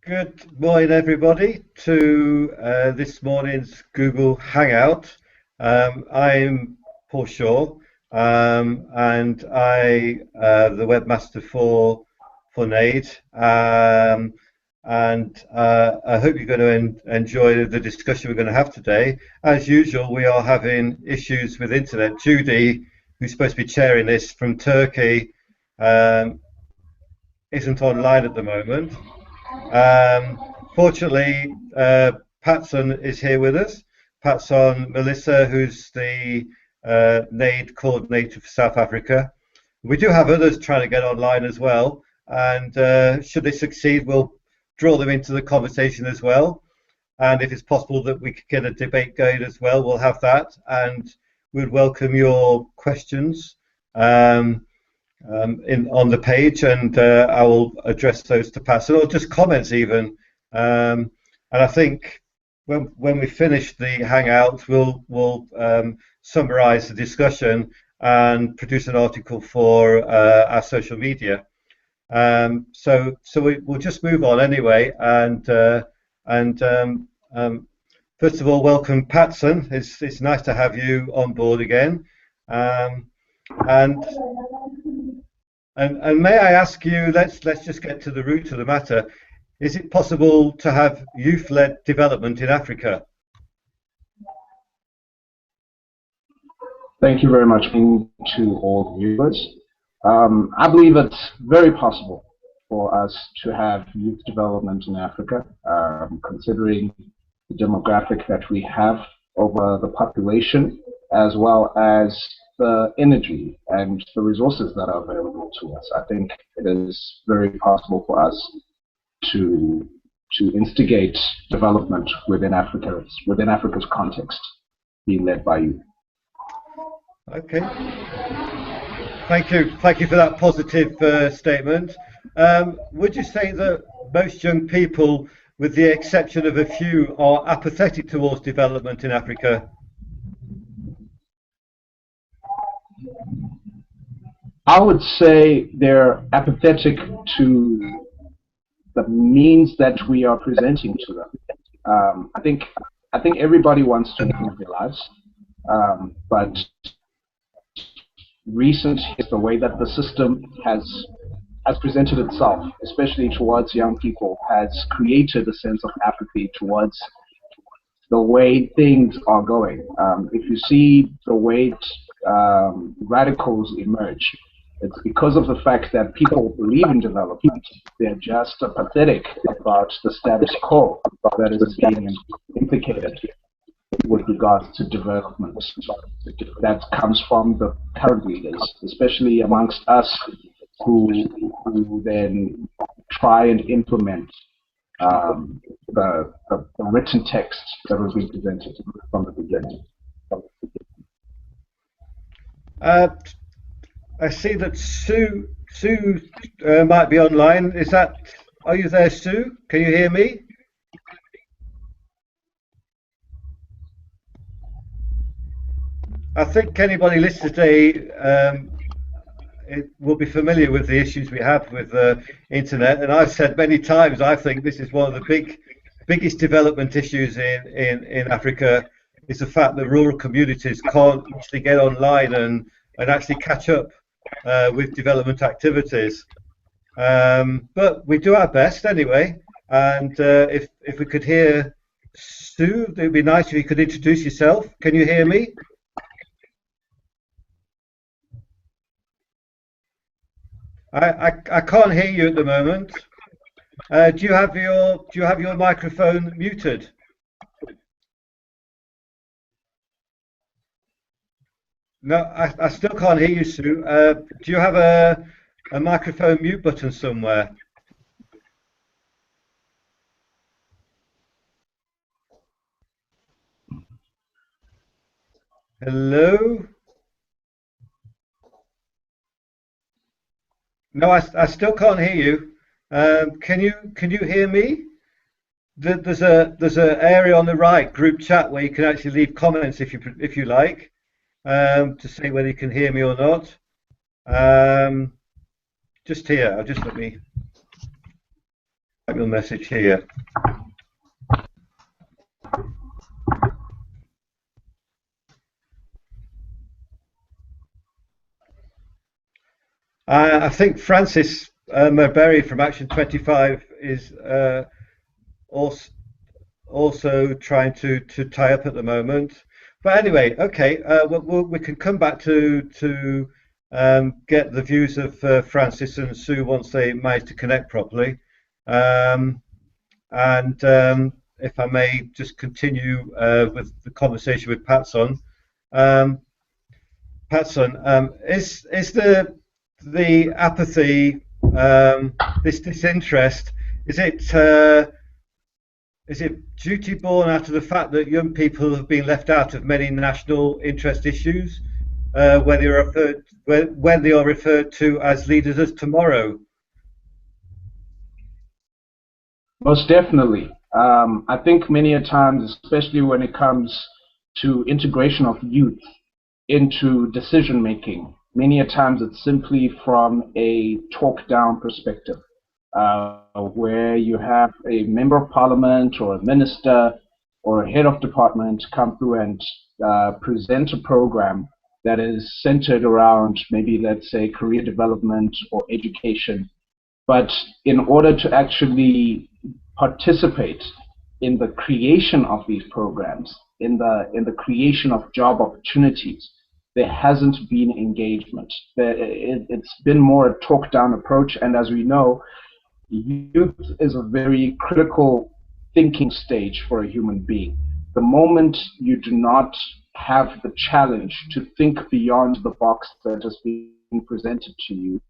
Good morning, everybody, to this morning's Google Hangout. I'm Paul Shaw, and the webmaster for NAID. And I hope you're going to enjoy the discussion we're going to have today. As usual, we are having issues with internet. Judy, who's supposed to be chairing this from Turkey, um, isn't online at the moment. Fortunately, Patson is here with us. Patson Melissa, who's the NAID coordinator for South Africa. We do have others trying to get online as well, and should they succeed, we'll draw them into the conversation as well. And if it's possible that we could get a debate going as well, we'll have that, and we'd welcome your questions. On the page, and I will address those to Pascal, or just comments even. And I think when we finish the Hangout, we'll summarize the discussion and produce an article for our social media. So we'll just move on anyway, and first of all, welcome Patson. It's nice to have you on board again. And and may I ask you, let's just get to the root of the matter. Is it possible to have youth-led development in Africa? Thank you very much to all viewers. I believe it's very possible for us to have youth development in Africa, considering the demographic that we have over the population, as well as the energy and the resources that are available to us. I think it is very possible for us to instigate development within Africa's context, being led by youth. Okay. Thank you for that positive statement. Would you say that most young people, with the exception of a few, are apathetic towards development in Africa? I would say they're apathetic to the means that we are presenting to them. I think everybody wants to improve their lives, but recent is the way that the system has presented itself, especially towards young people, has created a sense of apathy towards the way things are going. If you see the way radicals emerge, it's because of the fact that people believe in development. They're just apathetic about the status quo that is being implicated with regards to development. That comes from the current leaders, especially amongst us who then try and implement the written text that was being presented from the beginning. I see that Sue might be online. Are you there, Sue? Can you hear me? I think anybody listening today will be familiar with the issues we have with the internet, and I've said many times I think this is one of the biggest development issues in Africa, is the fact that rural communities can't actually get online and actually catch up with development activities. But we do our best anyway, and if we could hear Sue, it would be nice if you could introduce yourself. Can you hear me? I can't hear you at the moment. Do you have your microphone muted? No, I still can't hear you, Sue. Do you have a microphone mute button somewhere? Hello? No, I still can't hear you. Can you hear me? There's a area on the right, group chat, where you can actually leave comments if you like, to say whether you can hear me or not. Just here. Just let me. your message here. I think Francis Merberry from Action 25 is also trying to tie up at the moment. But anyway, okay, we can come back to get the views of Francis and Sue once they manage to connect properly. And if I may just continue with the conversation with Patson. Patson, is the apathy, this disinterest, is it duty born out of the fact that young people have been left out of many national interest issues, when they are referred to as leaders of tomorrow? Most definitely. I think many a times, especially when it comes to integration of youth into decision making, many a times it's simply from a talk-down perspective, where you have a member of parliament or a minister or a head of department come through and present a program that is centered around maybe, let's say, career development or education. But in order to actually participate in the creation of these programs, in the creation of job opportunities, there hasn't been engagement. It's been more a talk-down approach, and as we know, youth is a very critical thinking stage for a human being. The moment you do not have the challenge to think beyond the box that is being presented to you,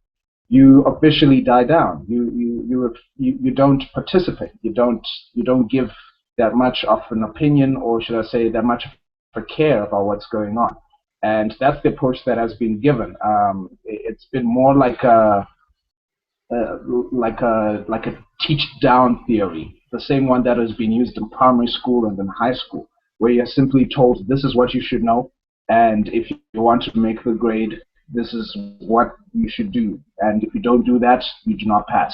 you officially die down. You don't participate. You don't give that much of an opinion, or should I say, that much of a care about what's going on. And that's the approach that has been given. It's been more like a teach-down theory, the same one that has been used in primary school and in high school, where you're simply told this is what you should know, and if you want to make the grade, this is what you should do, and if you don't do that, you do not pass.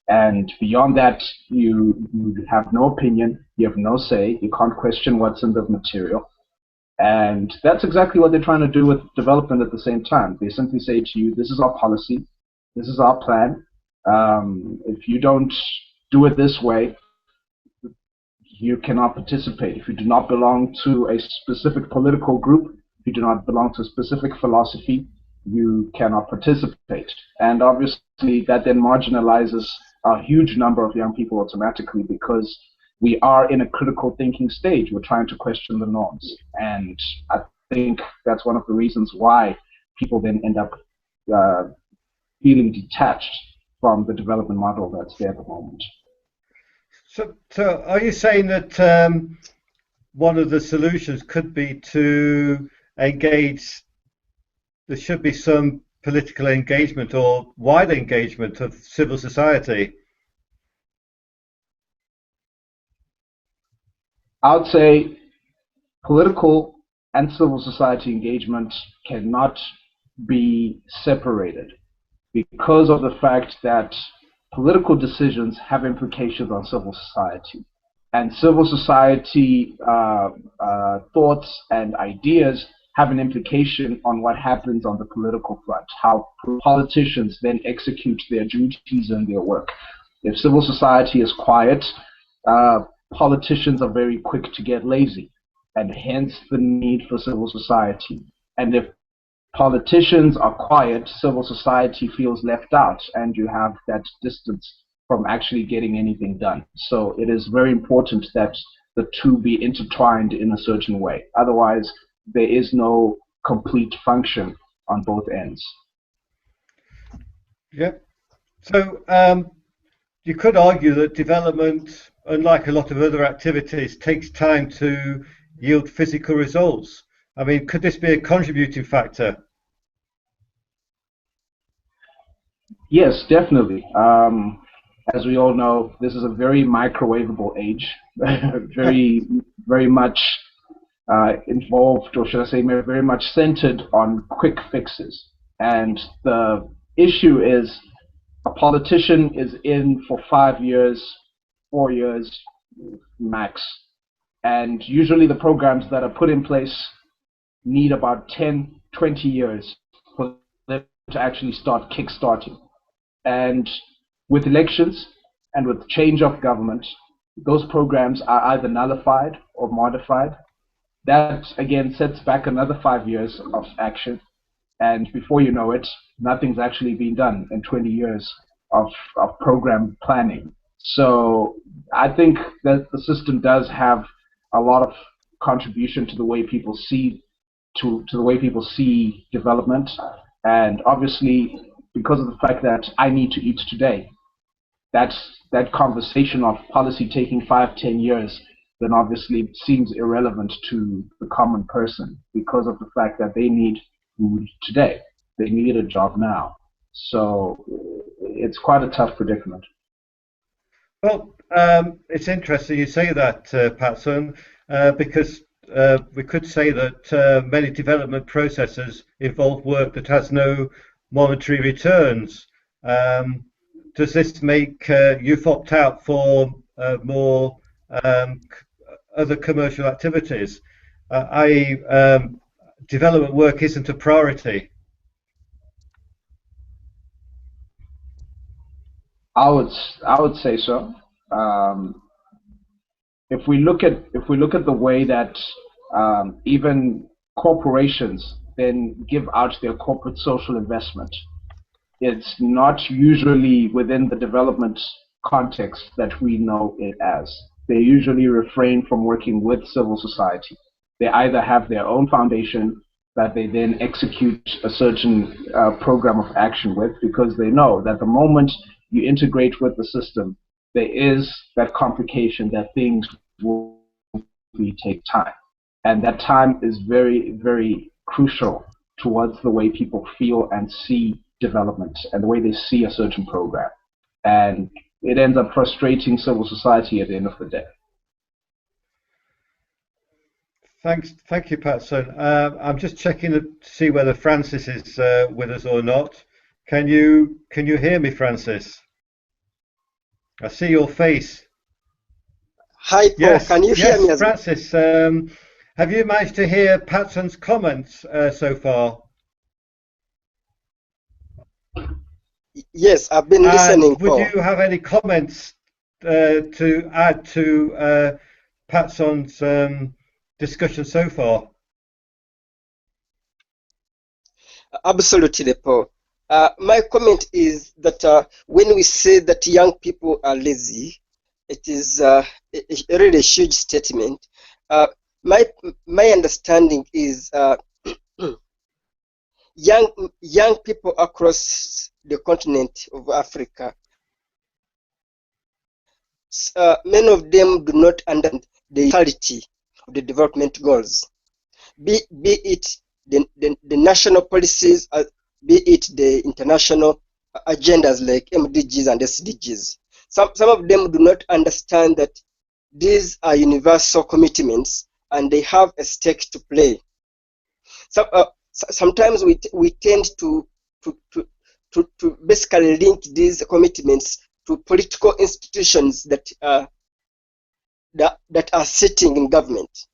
And beyond that, you have no opinion, you have no say, you can't question what's in the material. And that's exactly what they're trying to do with development at the same time. They simply say to you, this is our policy, this is our plan. If you don't do it this way, you cannot participate. If you do not belong to a specific political group, if you do not belong to a specific philosophy, you cannot participate. And obviously that then marginalizes a huge number of young people automatically, because we are in a critical thinking stage. We're trying to question the norms. And I think that's one of the reasons why people then end up feeling detached from the development model that's there at the moment. So are you saying that one of the solutions could be to engage, there should be some political engagement or wider engagement of civil society? I would say political and civil society engagement cannot be separated, because of the fact that political decisions have implications on civil society. And civil society thoughts and ideas have an implication on what happens on the political front, how politicians then execute their duties and their work. If civil society is quiet, politicians are very quick to get lazy, and hence the need for civil society. And if politicians are quiet, civil society feels left out, and you have that distance from actually getting anything done. So it is very important that the two be intertwined in a certain way. Otherwise, there is no complete function on both ends. Yep. So you could argue that development, unlike a lot of other activities, takes time to yield physical results. I mean, could this be a contributing factor? Yes, definitely. As we all know, this is a very microwavable age, very much involved, or should I say, very much centered on quick fixes. And the issue is, a politician is in for 5 years, 4 years max. And usually the programs that are put in place need about 10, 20 years for them to actually start kickstarting. And with elections and with change of government, those programs are either nullified or modified. That again sets back another 5 years of action. And before you know it, nothing's actually been done in 20 years of program planning. So I think that the system does have a lot of contribution to the way people see to the way people see development. And obviously, because of the fact that I need to eat today, that conversation of policy taking 5, 10 years then obviously seems irrelevant to the common person because of the fact that they need food today. They need a job now. So it's quite a tough predicament. Well, it's interesting you say that, Patson, because we could say that many development processes involve work that has no monetary returns. Does this make youth opt out for more other commercial activities, i.e., development work isn't a priority? I would say so. If we look at the way that even corporations then give out their corporate social investment, it's not usually within the development context that we know it as. They usually refrain from working with civil society. They either have their own foundation that they then execute a certain program of action with, because they know that the moment you integrate with the system, there is that complication that things will take time. And that time is very, very crucial towards the way people feel and see development and the way they see a certain program. And it ends up frustrating civil society at the end of the day. Thank you, Patson. I'm just checking to see whether Francis is with us or not. Can you hear me, Francis? I see your face. Hi, Paul. Yes, Can you hear me? Francis. Have you managed to hear Patson's comments so far? Yes, I've been listening. Would you have any comments to add to Patson's discussion so far? Absolutely, Paul. My comment is that when we say that young people are lazy, it is a really a huge statement. My understanding is young people across the continent of Africa, many of them do not understand the quality of the development goals, be it the national policies, be it the international agendas like MDGs and SDGs. Some of them do not understand that these are universal commitments and they have a stake to play. Sometimes we tend to basically link these commitments to political institutions that are sitting in government,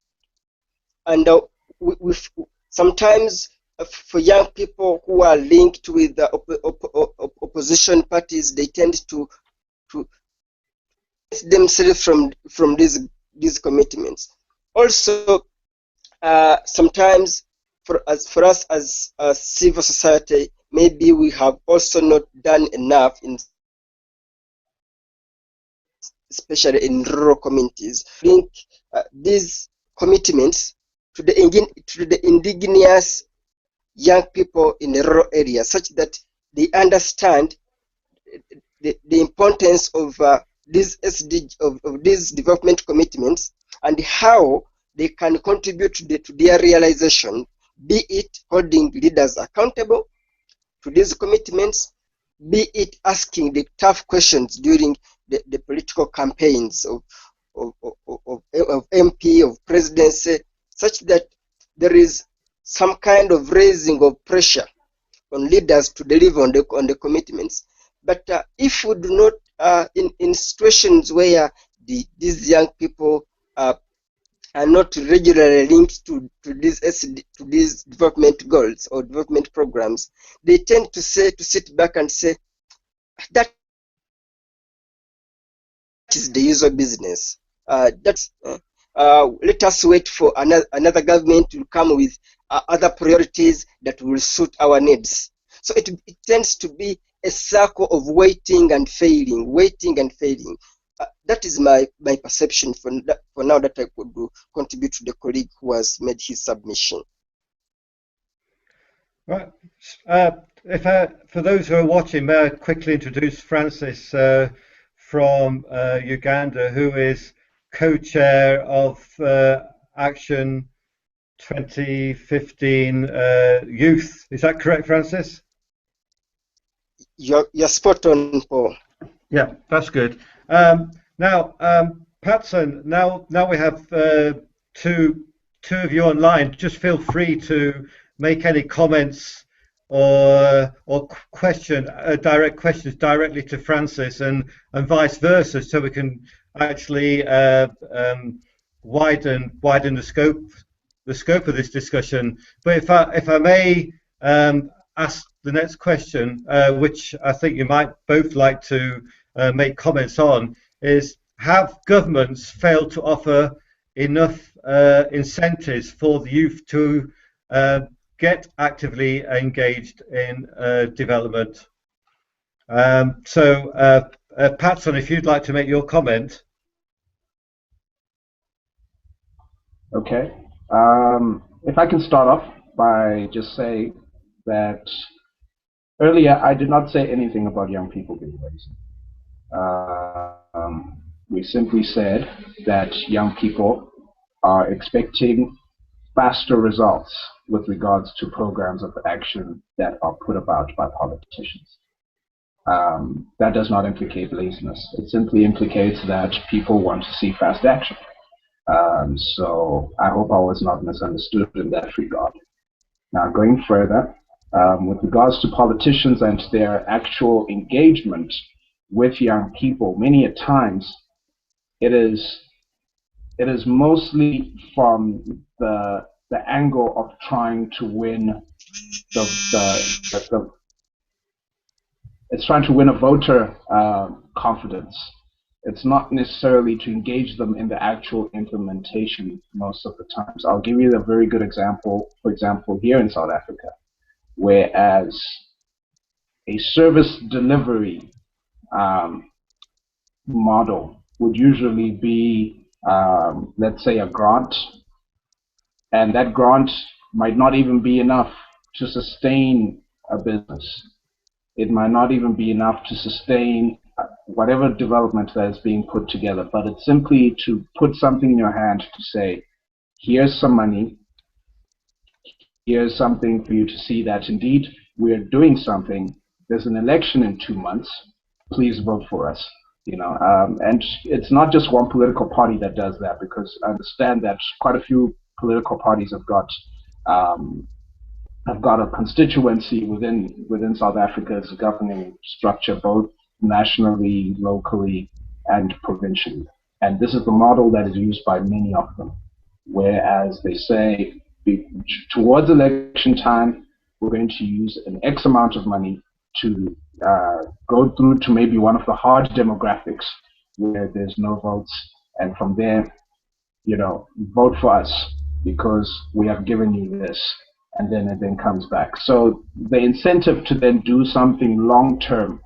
and we sometimes for young people who are linked with the opposition parties, they tend to themselves from these commitments. Also, sometimes for us as a civil society, maybe we have also not done enough especially in rural communities, link these commitments to the indigenous young people in the rural areas, such that they understand the importance of these these development commitments and how they can contribute to their realization, be it holding leaders accountable to these commitments, be it asking the tough questions during the political campaigns of MP, of presidency, such that there is some kind of raising of pressure on leaders to deliver on the commitments. But if we do not, in situations where these young people are not regularly linked to these development goals or development programs, they tend to sit back and say that is the usual business. Let us wait for another government to come with other priorities that will suit our needs. So it tends to be a circle of waiting and failing, waiting and failing. That is my perception for now that I could contribute to the colleague who has made his submission. Right. For those who are watching, may I quickly introduce Francis from Uganda, who is co-chair of Action 2015 Youth. Is that correct, Francis? You're spot on, Paul. Yeah, that's good. Now, Patson, now we have two of you online. Just feel free to make any comments or direct questions directly to Francis, and vice versa, so we can actually widen the scope of this discussion. But if I may ask the next question, which I think you might both like to make comments on, is: have governments failed to offer enough incentives for the youth to get actively engaged in development? Patson, if you'd like to make your comment. Okay. If I can start off by just saying that earlier I did not say anything about young people being lazy. We simply said that young people are expecting faster results with regards to programs of action that are put about by politicians. That does not implicate laziness. It simply implicates that people want to see fast action. So I hope I was not misunderstood in that regard. Now, going further, with regards to politicians and their actual engagement with young people, many a times it is mostly from the angle of trying to win it's trying to win a voter confidence. It's not necessarily to engage them in the actual implementation most of the times. I'll give you a very good example, for example, here in South Africa, whereas a service delivery model would usually be, let's say, a grant, and that grant might not even be enough to sustain a business. It might not even be enough to sustain whatever development that is being put together, but it's simply to put something in your hand to say, here's some money, here's something for you to see that indeed we're doing something. There's an election in 2 months, please vote for us. And it's not just one political party that does that, because I understand that quite a few political parties have got a constituency within South Africa's governing structure, both nationally, locally, and provincially. And this is the model that is used by many of them, whereas they say, towards election time, we're going to use an X amount of money to go through to maybe one of the hard demographics where there's no votes, and from there, vote for us because we have given you this, and then it then comes back. So the incentive to then do something long term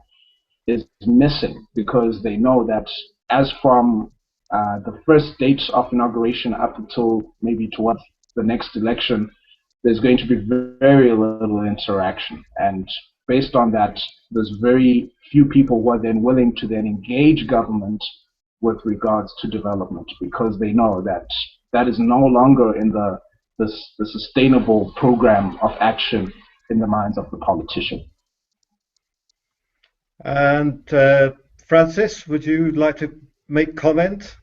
is missing, because they know that as from the first date of inauguration up until maybe towards the next election, there's going to be very little interaction, and based on that, there's very few people who are then willing to then engage government with regards to development, because they know that that is no longer in the sustainable program of action in the minds of the politician. And Francis, would you like to make comment?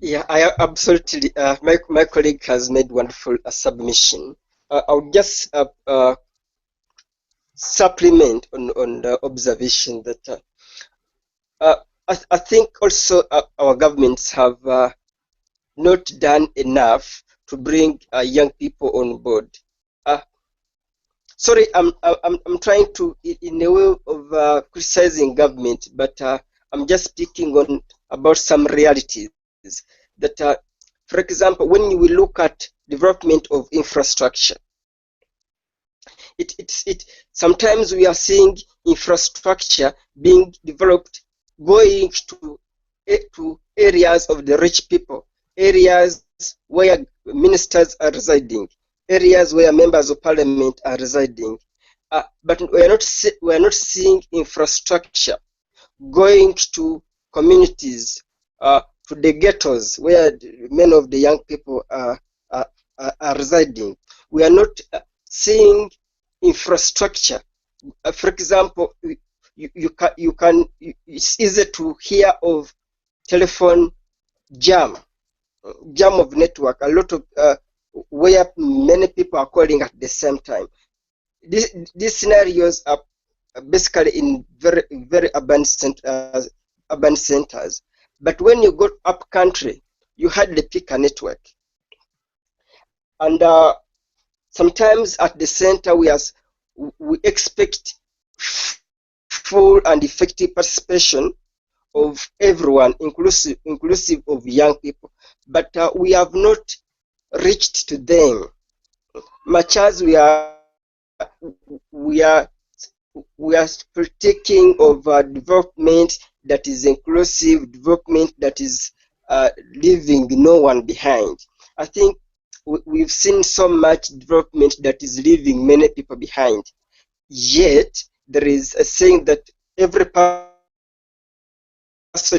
Yeah, I absolutely. My colleague has made wonderful submission. I'll just supplement on the observation that I think also our governments have not done enough to bring young people on board. Sorry, I'm trying to, in a way of criticizing government, but I'm just speaking on about some realities that, for example, when we look at development of infrastructure, sometimes we are seeing infrastructure being developed going to areas of the rich people, areas where ministers are residing, areas where members of parliament are residing, but we are not seeing infrastructure going to communities, to the ghettos where many of the young people are residing. We are not seeing infrastructure. For example, it's easy to hear of telephone jam of network, a lot of where many people are calling at the same time. These scenarios are basically in very urban centers. But when you go up country, you hardly pick a network. And sometimes at the center, we expect full and effective participation of everyone, inclusive of young people. But we have not reached to them, much as we are partaking of development that is inclusive, development that is leaving no one behind. I think we've seen so much development that is leaving many people behind. Yet there is a saying that every person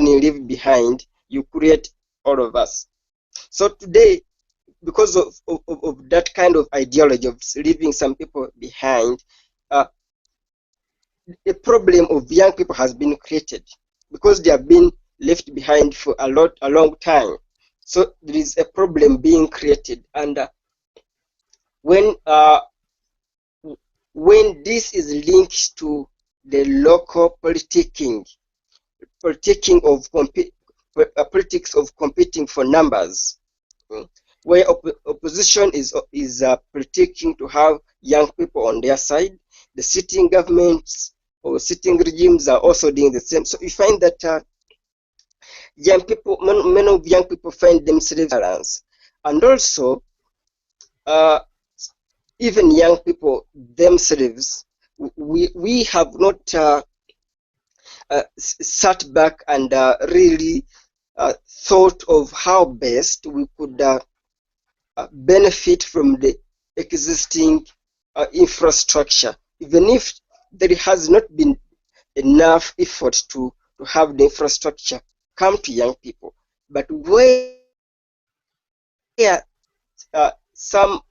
you leave behind, you create all of us. So today, because of that kind of ideology of leaving some people behind, the problem of young people has been created because they have been left behind for a long time. So there is a problem being created, and when this is linked to the local politicking of politics of competing for numbers, where opposition is politicking to have young people on their side, the sitting governments or sitting regimes are also doing the same. So you find that young people, many of young people find themselves balance, and also even young people themselves, we have not sat back and really thought of how best we could benefit from the existing infrastructure, even if there has not been enough effort to have the infrastructure come to young people. But where some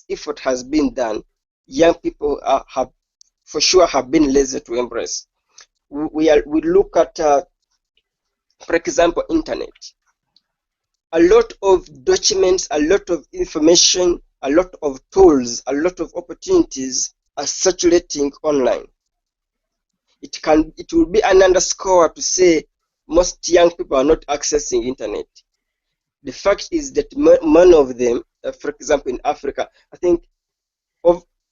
effort has been done, young people have for sure have been lazy to embrace. We look at, for example, internet. A lot of documents, a lot of information, a lot of tools, a lot of opportunities are circulating online. It will be an underscore to say most young people are not accessing internet. The fact is that many of them, for example, in Africa, I think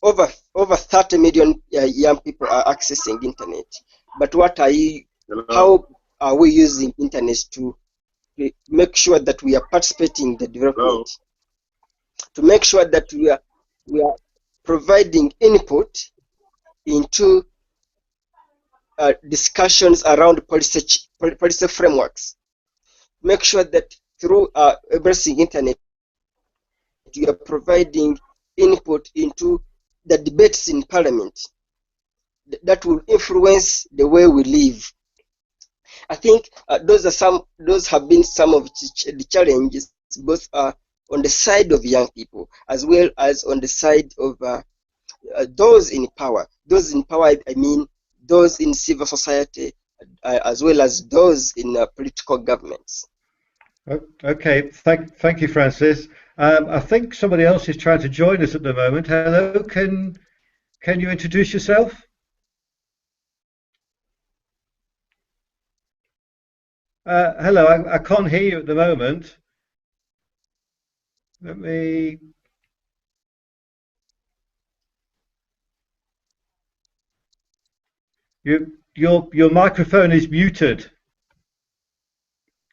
over 30 million young people are accessing internet. But how are we using internet to make sure that we are participating in the development? To make sure that we are providing input into discussions around policy frameworks. Make sure that through embracing internet, you are providing input into the debates in parliament that will influence the way we live. I think those have been some of the challenges, both on the side of young people as well as on the side of those in power. Those in power, I mean those in civil society, as well as those in political governments. Okay, thank you, Francis. I think somebody else is trying to join us at the moment. Hello, can you introduce yourself? Hello, I can't hear you at the moment. Let me. Your microphone is muted.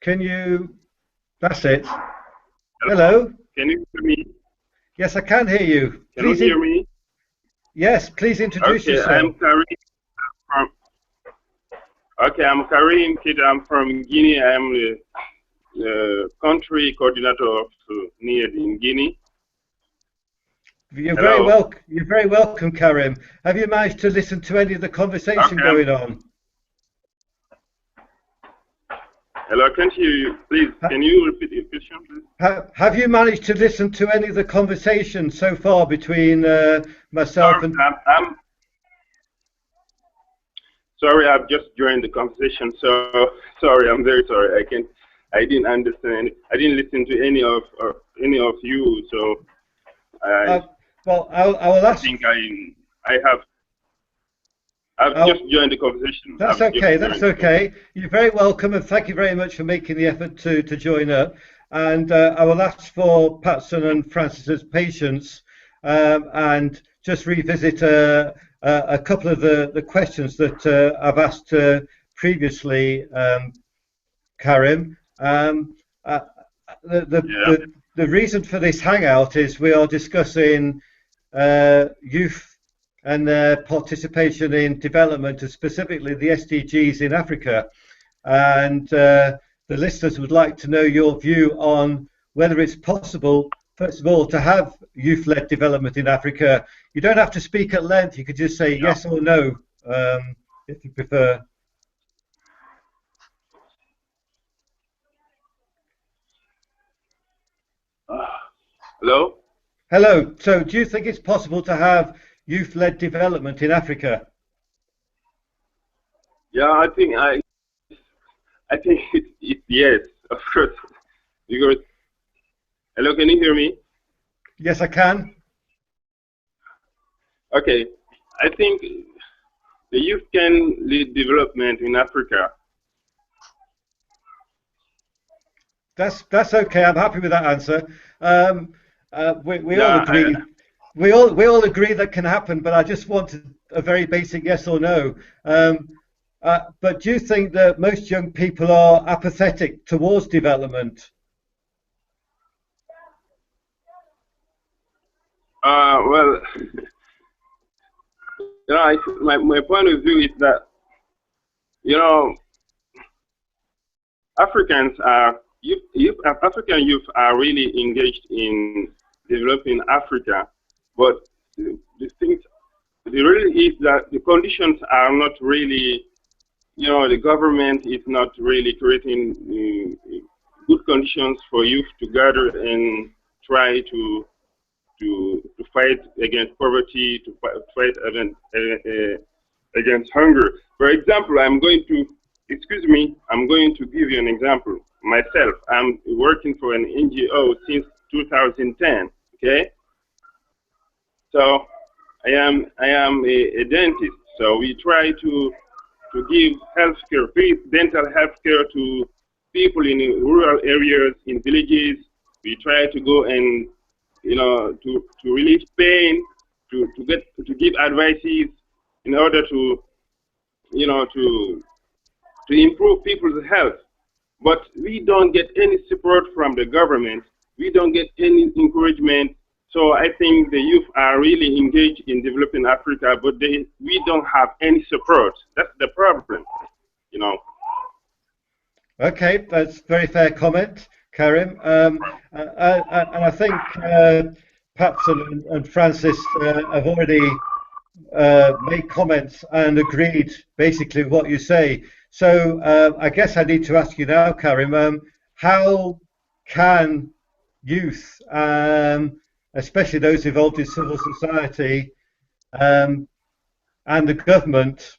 Can you? That's it. Hello. Hello. Can you hear me? Yes, I can hear you. Can you hear me? Yes, please introduce Okay, yourself. I'm Karim from. Okay, I'm Karim Kid. I'm from Guinea. I'm the country coordinator of NIAD in Guinea. Hello. You're very welcome, Karim. Have you managed to listen to any of the conversation Okay. going on? Hello, I can't hear you. Please, can you repeat your question, please? Have you managed to listen to any of the conversation so far between myself and? Sorry, I've just joined the conversation. So sorry, I'm very sorry. I didn't understand. I didn't listen to any of you. So well, I will ask. I think I've just joined the conversation. That's okay. That's okay. You're very welcome, and thank you very much for making the effort to join up. And I will ask for Patson and Francis's patience and just revisit a couple of the questions that I've asked previously, Karim. The reason for this hangout is we are discussing youth and their participation in development, and specifically the SDGs in Africa. And the listeners would like to know your view on whether it's possible, first of all, to have youth-led development in Africa. You don't have to speak at length. You could just say yes or no, if you prefer. Hello? Hello. So do you think it's possible to have youth-led development in Africa? Yeah, I think it's yes, of course. Because hello, can you hear me? Yes, I can. Okay, I think the youth can lead development in Africa. That's okay. I'm happy with that answer. We all agree. We all agree that can happen, but I just wanted a very basic yes or no. But do you think that most young people are apathetic towards development? Well, my point of view is that African youth are really engaged in developing Africa, but the things the really is that the conditions are not really, the government is not really creating good conditions for youth to gather and try to fight against poverty, to fight against hunger. For example, I'm going to give you an example. Myself, I'm working for an NGO since 2010. Okay, so I am a dentist. So we try to give healthcare, free dental healthcare to people in rural areas, in villages. We try to go and to relieve pain, to give advices in order to improve people's health. But we don't get any support from the government. We don't get any encouragement. So I think the youth are really engaged in developing Africa, but we don't have any support. That's the problem, Okay, that's a very fair comment, Karim. And I think Patson and Francis have already made comments and agreed basically with what you say. So I guess I need to ask you now, Karim, how can youth, especially those involved in civil society and the government,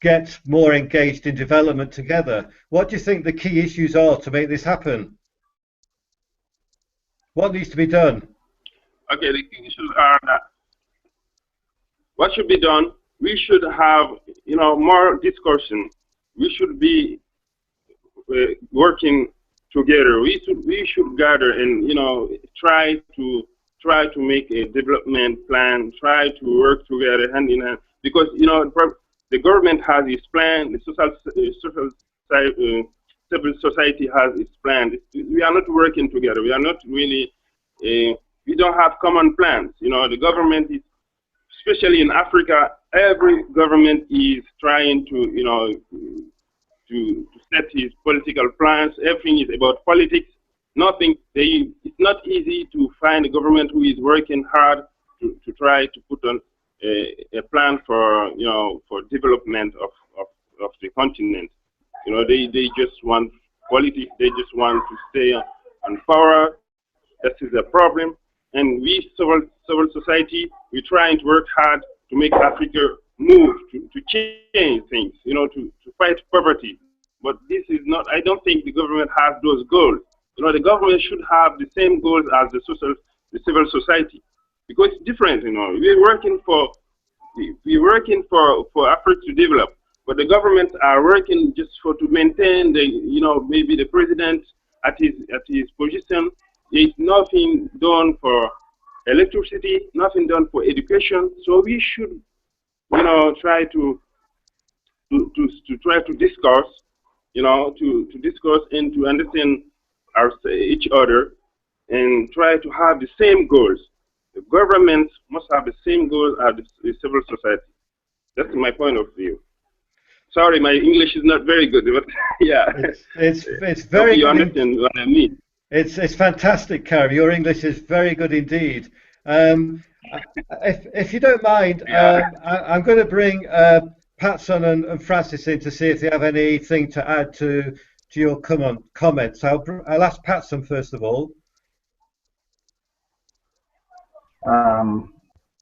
get more engaged in development together? What do you think the key issues are to make this happen? What needs to be done? Okay, the key issues are that what should be done? We should have, more discussion. We should be, working together. We should gather and try to make a development plan. Try to work together hand in hand, because the government has its plan. The civil society has its plan. We are not working together. We are not really. We don't have common plans. The government is, especially in Africa, every government is trying to to set his political plans. Everything is about politics. It's not easy to find a government who is working hard to try to put on a plan for for development of the continent. They just want politics. They just want to stay on power. That is a problem. And we, civil society, we're trying to work hard to make Africa move, to change things, to fight poverty. But this is not, I don't think the government has those goals. The government should have the same goals as the civil society, because it's different. We're working for Africa to develop, but the governments are working just to maintain maybe the president at his position. There's nothing done for electricity, nothing done for education. So we should, try to try to discuss, to discuss and to understand each other, and try to have the same goals. The governments must have the same goals as the civil society. That's my point of view. Sorry, my English is not very good, but yeah. It's very you good. Understand what I mean. It's fantastic, Karim. Your English is very good indeed. If you don't mind, I'm going to bring Patson and Francis in to see if they have anything to add to your comments. I'll ask Patson first of all.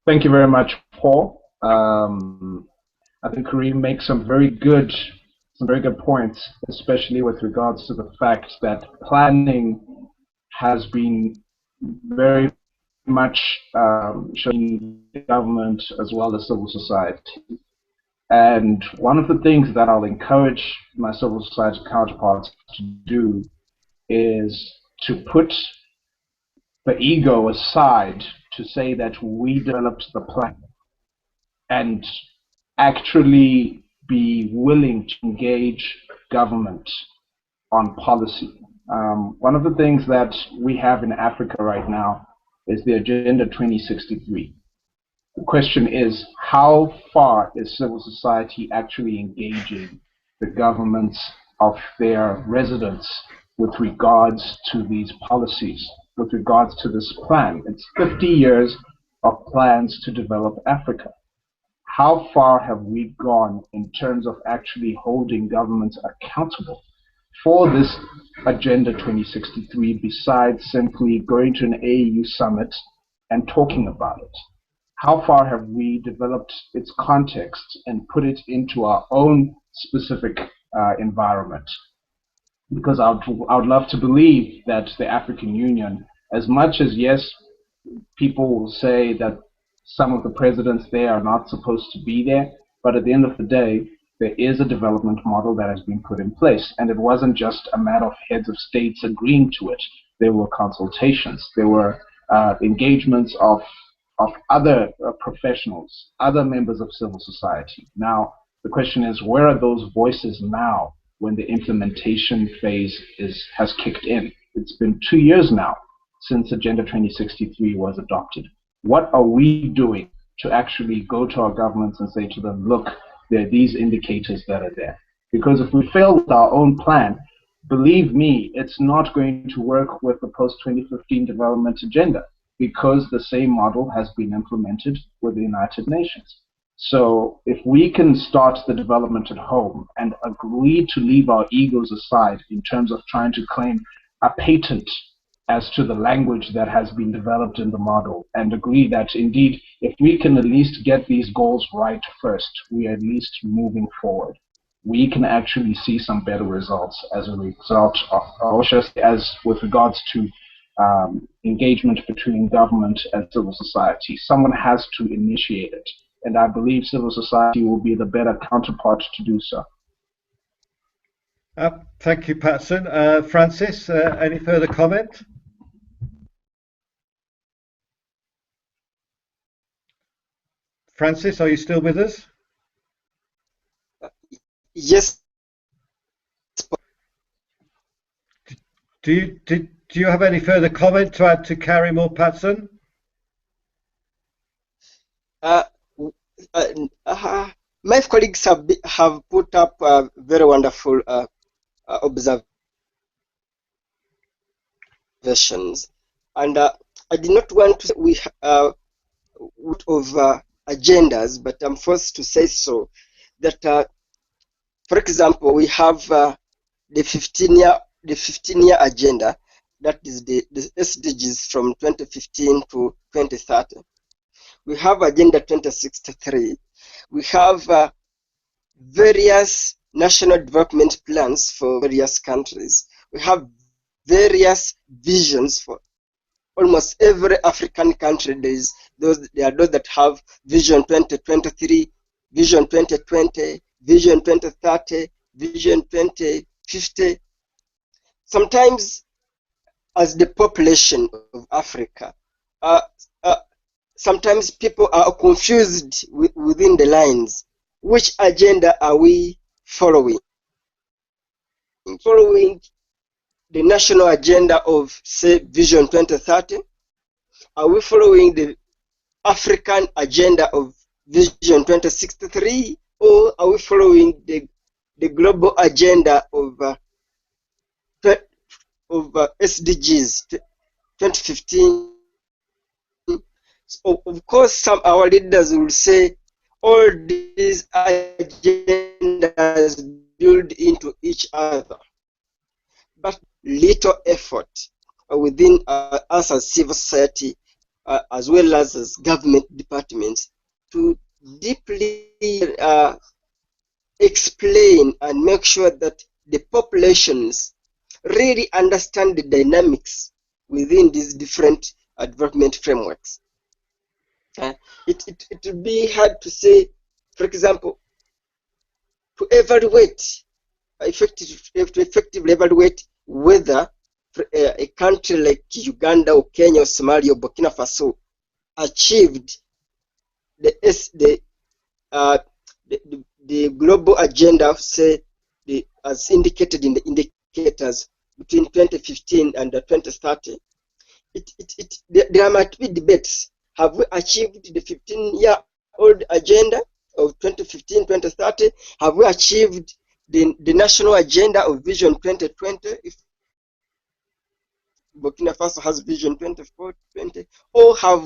Thank you very much, Paul. I think Karim makes some very good points, especially with regards to the fact that planning has been very much showing the government as well as civil society. And one of the things that I'll encourage my civil society counterparts to do is to put the ego aside, to say that we developed the plan, and actually be willing to engage government on policy. One of the things that we have in Africa right now is the Agenda 2063. The question is, how far is civil society actually engaging the governments of their residents with regards to these policies, with regards to this plan? It's 50 years of plans to develop Africa. How far have we gone in terms of actually holding governments accountable for this Agenda 2063, besides simply going to an AU summit and talking about it? How far have we developed its context and put it into our own specific environment? Because I would love to believe that the African Union, as much as, yes, people will say that some of the presidents there are not supposed to be there, but at the end of the day, there is a development model that has been put in place. And it wasn't just a matter of heads of states agreeing to it. There were consultations. There were engagements of other professionals, other members of civil society. Now, the question is, where are those voices now when the implementation phase has kicked in? It's been 2 years now since Agenda 2063 was adopted. What are we doing to actually go to our governments and say to them, look, there are these indicators that are there? Because if we fail with our own plan, believe me, it's not going to work with the post-2015 development agenda, because the same model has been implemented with the United Nations. So if we can start the development at home and agree to leave our egos aside in terms of trying to claim a patent as to the language that has been developed in the model, and agree that indeed, if we can at least get these goals right first, we are at least moving forward. We can actually see some better results as a result of, also as with regards to engagement between government and civil society. Someone has to initiate it, and I believe civil society will be the better counterpart to do so. Thank you, Patson. Francis, any further comment? Francis, are you still with us? Yes. Do you have any further comment to add to Karim or Patson? My colleagues have put up very wonderful observations, and I did not want to we of agendas, but I'm forced to say so that, for example, we have the 15-year agenda, that is the SDGs from 2015 to 2030. We have Agenda 2063. We have various national development plans for various countries. We have various visions for almost every African country. There are those that have Vision 2023, Vision 2020, Vision 2030, Vision 2050. Sometimes, as the population of Africa, sometimes people are confused within the lines. Which agenda are we following? Following the national agenda of, say, Vision 2030? Are we following the African agenda of Vision 2063? Or are we following the global agenda of SDGs 2015? So of course, some our leaders will say all these agendas build into each other, but little effort within us as civil society, as well as government departments, to deeply explain and make sure that the populations really understand the dynamics within these different development frameworks. It would be hard to say, for example, to effectively evaluate whether a country like Uganda or Kenya or Somalia or Burkina Faso achieved the global agenda, say, as indicated in the indicators between 2015 and 2030. There might be debates. Have we achieved the 15-year-old agenda of 2015-2030? Have we achieved the national agenda of Vision 2020? If Burkina Faso has Vision 2020, or how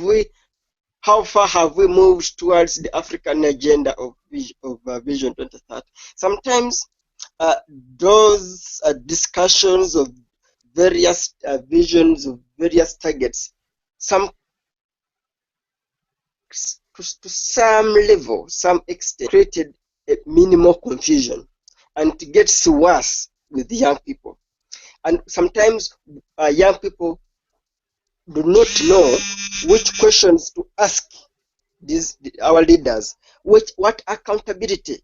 far have we moved towards the African agenda of Vision 2030? Sometimes those discussions of various visions of various targets, to some level, some extent, created a minimal confusion, and it gets worse with young people. And sometimes young people do not know which questions to ask our leaders, what accountability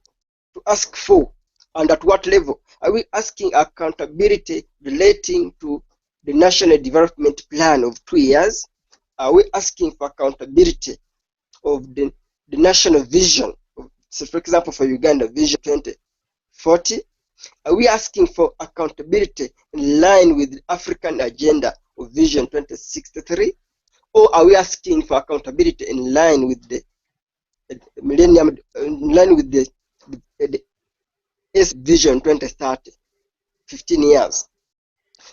to ask for, and at what level. Are we asking accountability relating to the National Development Plan of 2 years? Are we asking for accountability of the national vision? So, for example, for Uganda, Vision 2040. Are we asking for accountability in line with the African agenda of Vision 2063? Or are we asking for accountability in line with the Millennium, in line with the Vision 2030, 15 years?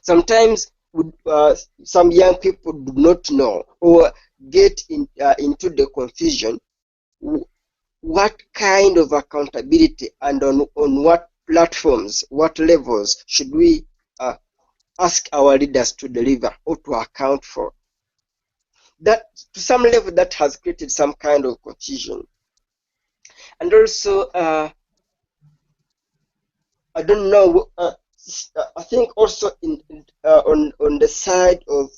Sometimes some young people do not know or get into the confusion what kind of accountability and on what platforms, what levels should we ask our leaders to deliver or to account for. That, to some level, that has created some kind of confusion. And also, I don't know, I think also on the side of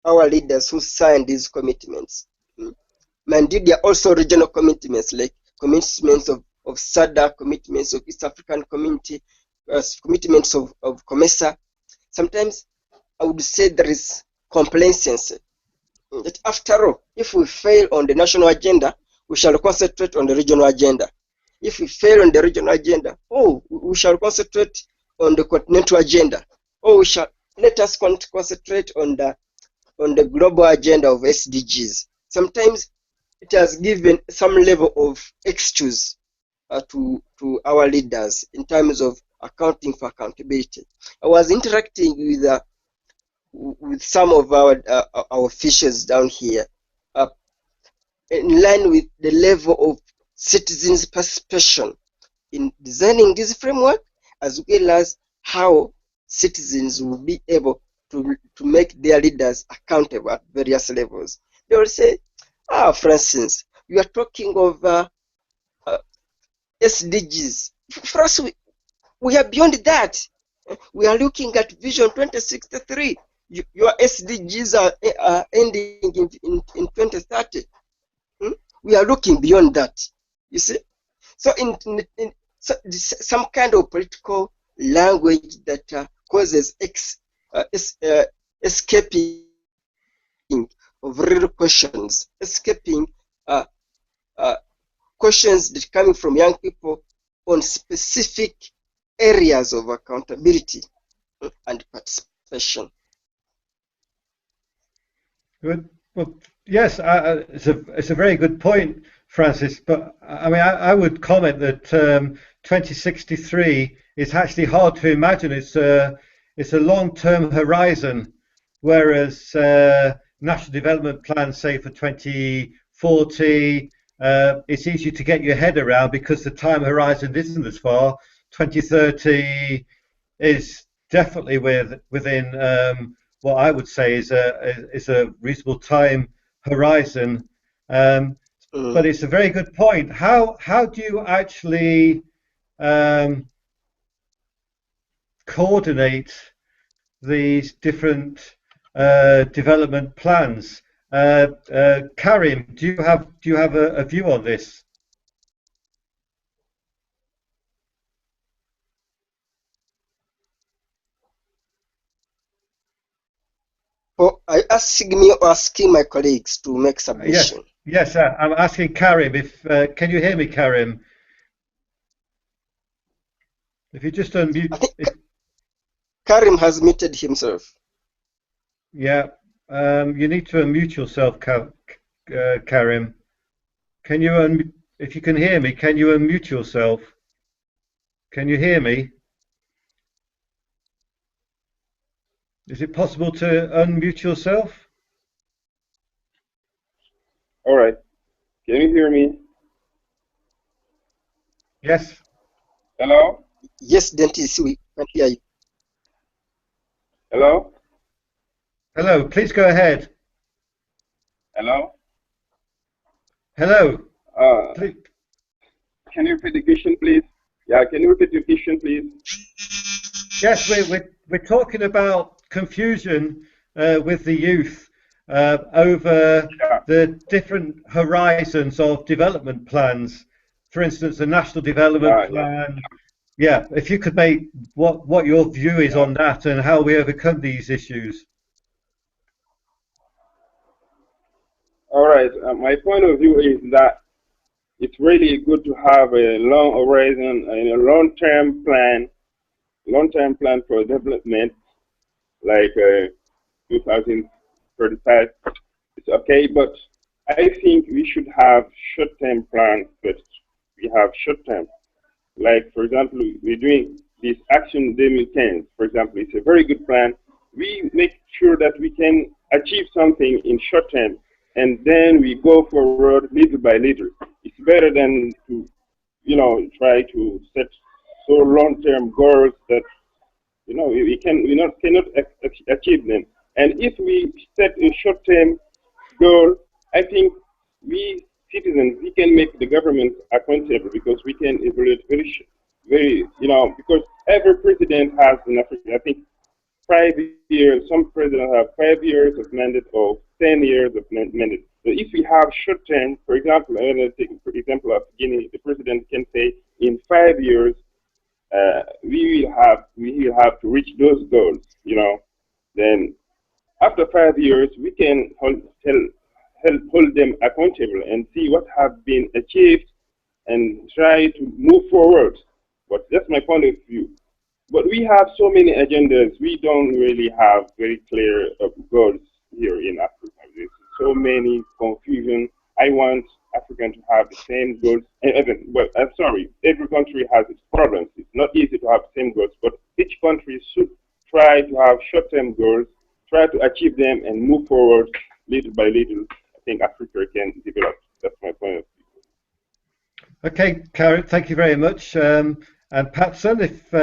our leaders who signed these commitments, mind you, there are also regional commitments, like commitments of SADC, commitments of East African Community, commitments of COMESA, sometimes I would say there is complacency. That after all, if we fail on the national agenda, we shall concentrate on the regional agenda. If we fail on the regional agenda, we shall concentrate on the continental agenda. Let us concentrate on the global agenda of SDGs. Sometimes it has given some level of excuse to our leaders in terms of accounting for accountability. I was interacting with some of our officials down here, in line with the level of citizens' participation in designing this framework, as well as how citizens will be able to make their leaders accountable at various levels. They will say, for instance, you are talking of SDGs. For us, we are beyond that. We are looking at Vision 2063. Your SDGs are ending in 2030. We are looking beyond that. You see, so some kind of political language that causes escaping of real questions, escaping questions that are coming from young people on specific areas of accountability and participation. Good. Well, yes, it's a very good point, Francis. But I mean, I would comment that 2063 is actually hard to imagine. It's a long-term horizon, whereas national development plans, say for 2040, it's easy to get your head around because the time horizon isn't as far. 2030 is definitely within what I would say is a reasonable time horizon, but it's a very good point. How do you actually coordinate these different development plans? Karim, do you have a view on this? Are you asking me or asking my colleagues to make submission? Yes, I'm asking Karim. Can you hear me, Karim? If you just unmute. I think Karim has muted himself. Yeah, you need to unmute yourself, Karim. Can you if you can hear me, can you unmute yourself? Can you hear me? Is it possible to unmute yourself? All right. Can you hear me? Yes. Hello? Yes, Dentist, we can hear you. Hello? Hello, please go ahead. Hello? Hello. Please. Can you repeat the question, please? Yeah, can you repeat the question, please? Yes, we're talking about confusion with the youth over the different horizons of development plans. For instance, the National Development Plan. Yeah, if you could make what your view is on that and how we overcome these issues. All right. My point of view is that it's really good to have a long horizon and a long-term plan for development, like 2035. It's okay, but I think we should have short-term plans first. We have short-term. Like, for example, we're doing this Action 2010, for example. It's a very good plan. We make sure that we can achieve something in short term, and then we go forward little by little. It's better than to, try to set so long-term goals that, we cannot achieve them. And if we set a short-term goal, I think we citizens, we can make the government accountable because we can evaluate very, because every president has in Africa, I think, 5 years. Some presidents have 5 years of mandate or 10 years of mandate. So if we have short term, for example, I'm going to take for example of Guinea, the president can say in 5 years we will will have to reach those goals, you know. Then after 5 years, we can hold them accountable and see what have been achieved and try to move forward. But that's my point of view. But we have so many agendas. We don't really have very clear goals here in Africa. There's so many confusion. I want African to have the same goals. Well, I'm sorry, every country has its problems. It's not easy to have the same goals, but each country should try to have short-term goals, try to achieve them, and move forward little by little. I think Africa can develop. That's my point of view. Okay, Karen, thank you very much. And Patson, if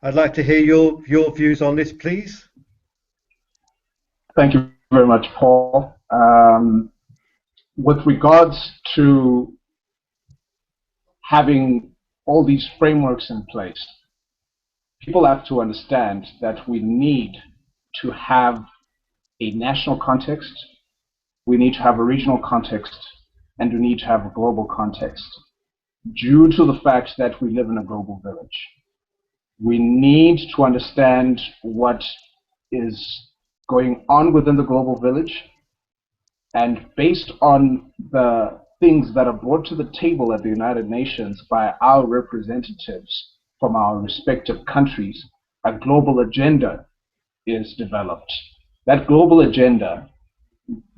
I'd like to hear your views on this, please. Thank you very much, Paul. With regards to having all these frameworks in place, people have to understand that we need to have a national context, we need to have a regional context, and we need to have a global context, due to the fact that we live in a global village. We need to understand what is going on within the global village, and based on the things that are brought to the table at the United Nations by our representatives from our respective countries, a global agenda is developed. That global agenda,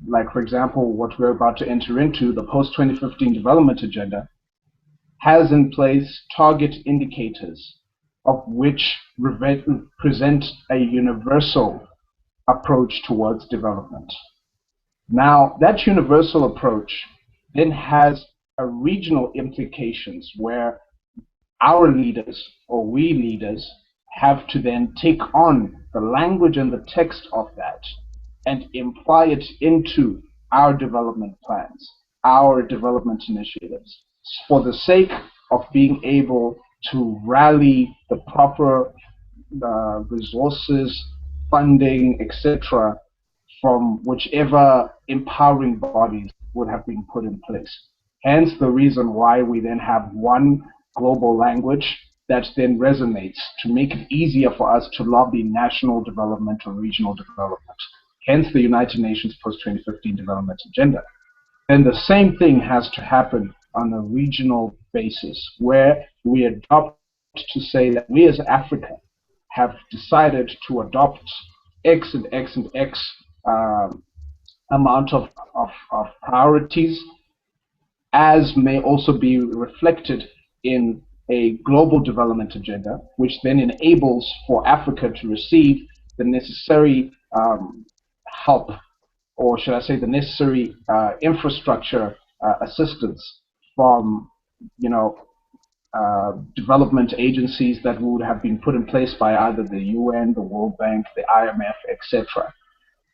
like for example what we're about to enter into, the post-2015 development agenda, has in place target indicators of which present a universal approach towards development. Now, that universal approach then has a regional implications where our leaders, or we leaders, have to then take on the language and the text of that and imply it into our development plans, our development initiatives, for the sake of being able to rally the proper resources, funding, etc., from whichever empowering bodies would have been put in place. Hence the reason why we then have one global language that then resonates to make it easier for us to lobby national development or regional development. Hence the United Nations post-2015 development agenda. And the same thing has to happen on a regional basis, where we adopt to say that we as Africa have decided to adopt X and X and X amount of priorities, as may also be reflected in a global development agenda, which then enables for Africa to receive the necessary help, or should I say the necessary infrastructure assistance from, development agencies that would have been put in place by either the UN, the World Bank, the IMF, etc.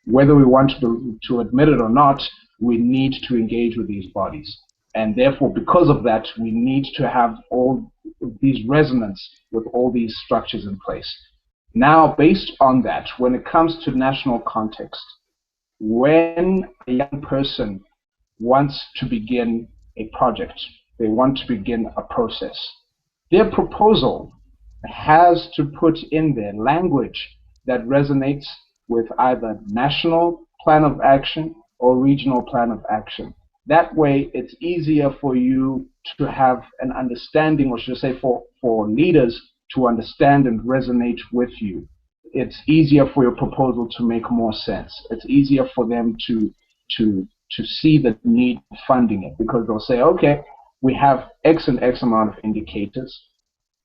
Whether we want to admit it or not, we need to engage with these bodies. And therefore, because of that, we need to have all these resonance with all these structures in place. Now, based on that, when it comes to national context, when a young person wants to begin a project, they want to begin a process, their proposal has to put in there language that resonates with either national plan of action or regional plan of action. That way, it's easier for you to have an understanding, or should I say for leaders to understand and resonate with you. It's easier for your proposal to make more sense. It's easier for them to see the need of funding it, because they'll say, okay, we have X and X amount of indicators,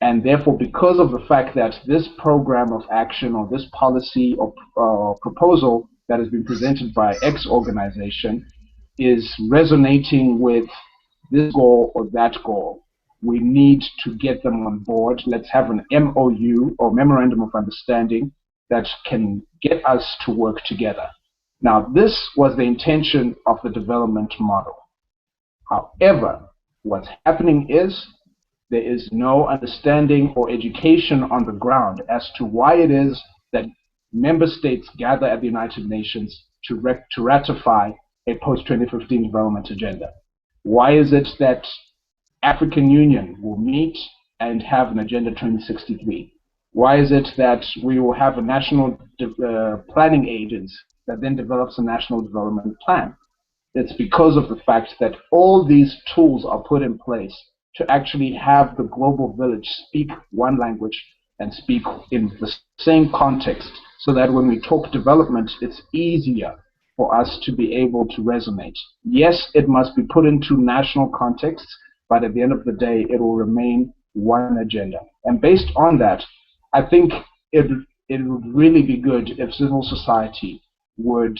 and therefore, because of the fact that this program of action or this policy or proposal that has been presented by X organization is resonating with this goal or that goal, we need to get them on board. Let's have an MOU, or Memorandum of Understanding, that can get us to work together. Now, this was the intention of the development model. However, what's happening is there is no understanding or education on the ground as to why it is that member states gather at the United Nations to ratify a post-2015 development agenda. Why is it that African Union will meet and have an Agenda 2063? Why is it that we will have a national planning agency that then develops a national development plan? It's because of the fact that all these tools are put in place to actually have the global village speak one language and speak in the same context, so that when we talk development, it's easier for us to be able to resonate. Yes, it must be put into national contexts, but at the end of the day, it will remain one agenda. And based on that, I think it would really be good if civil society would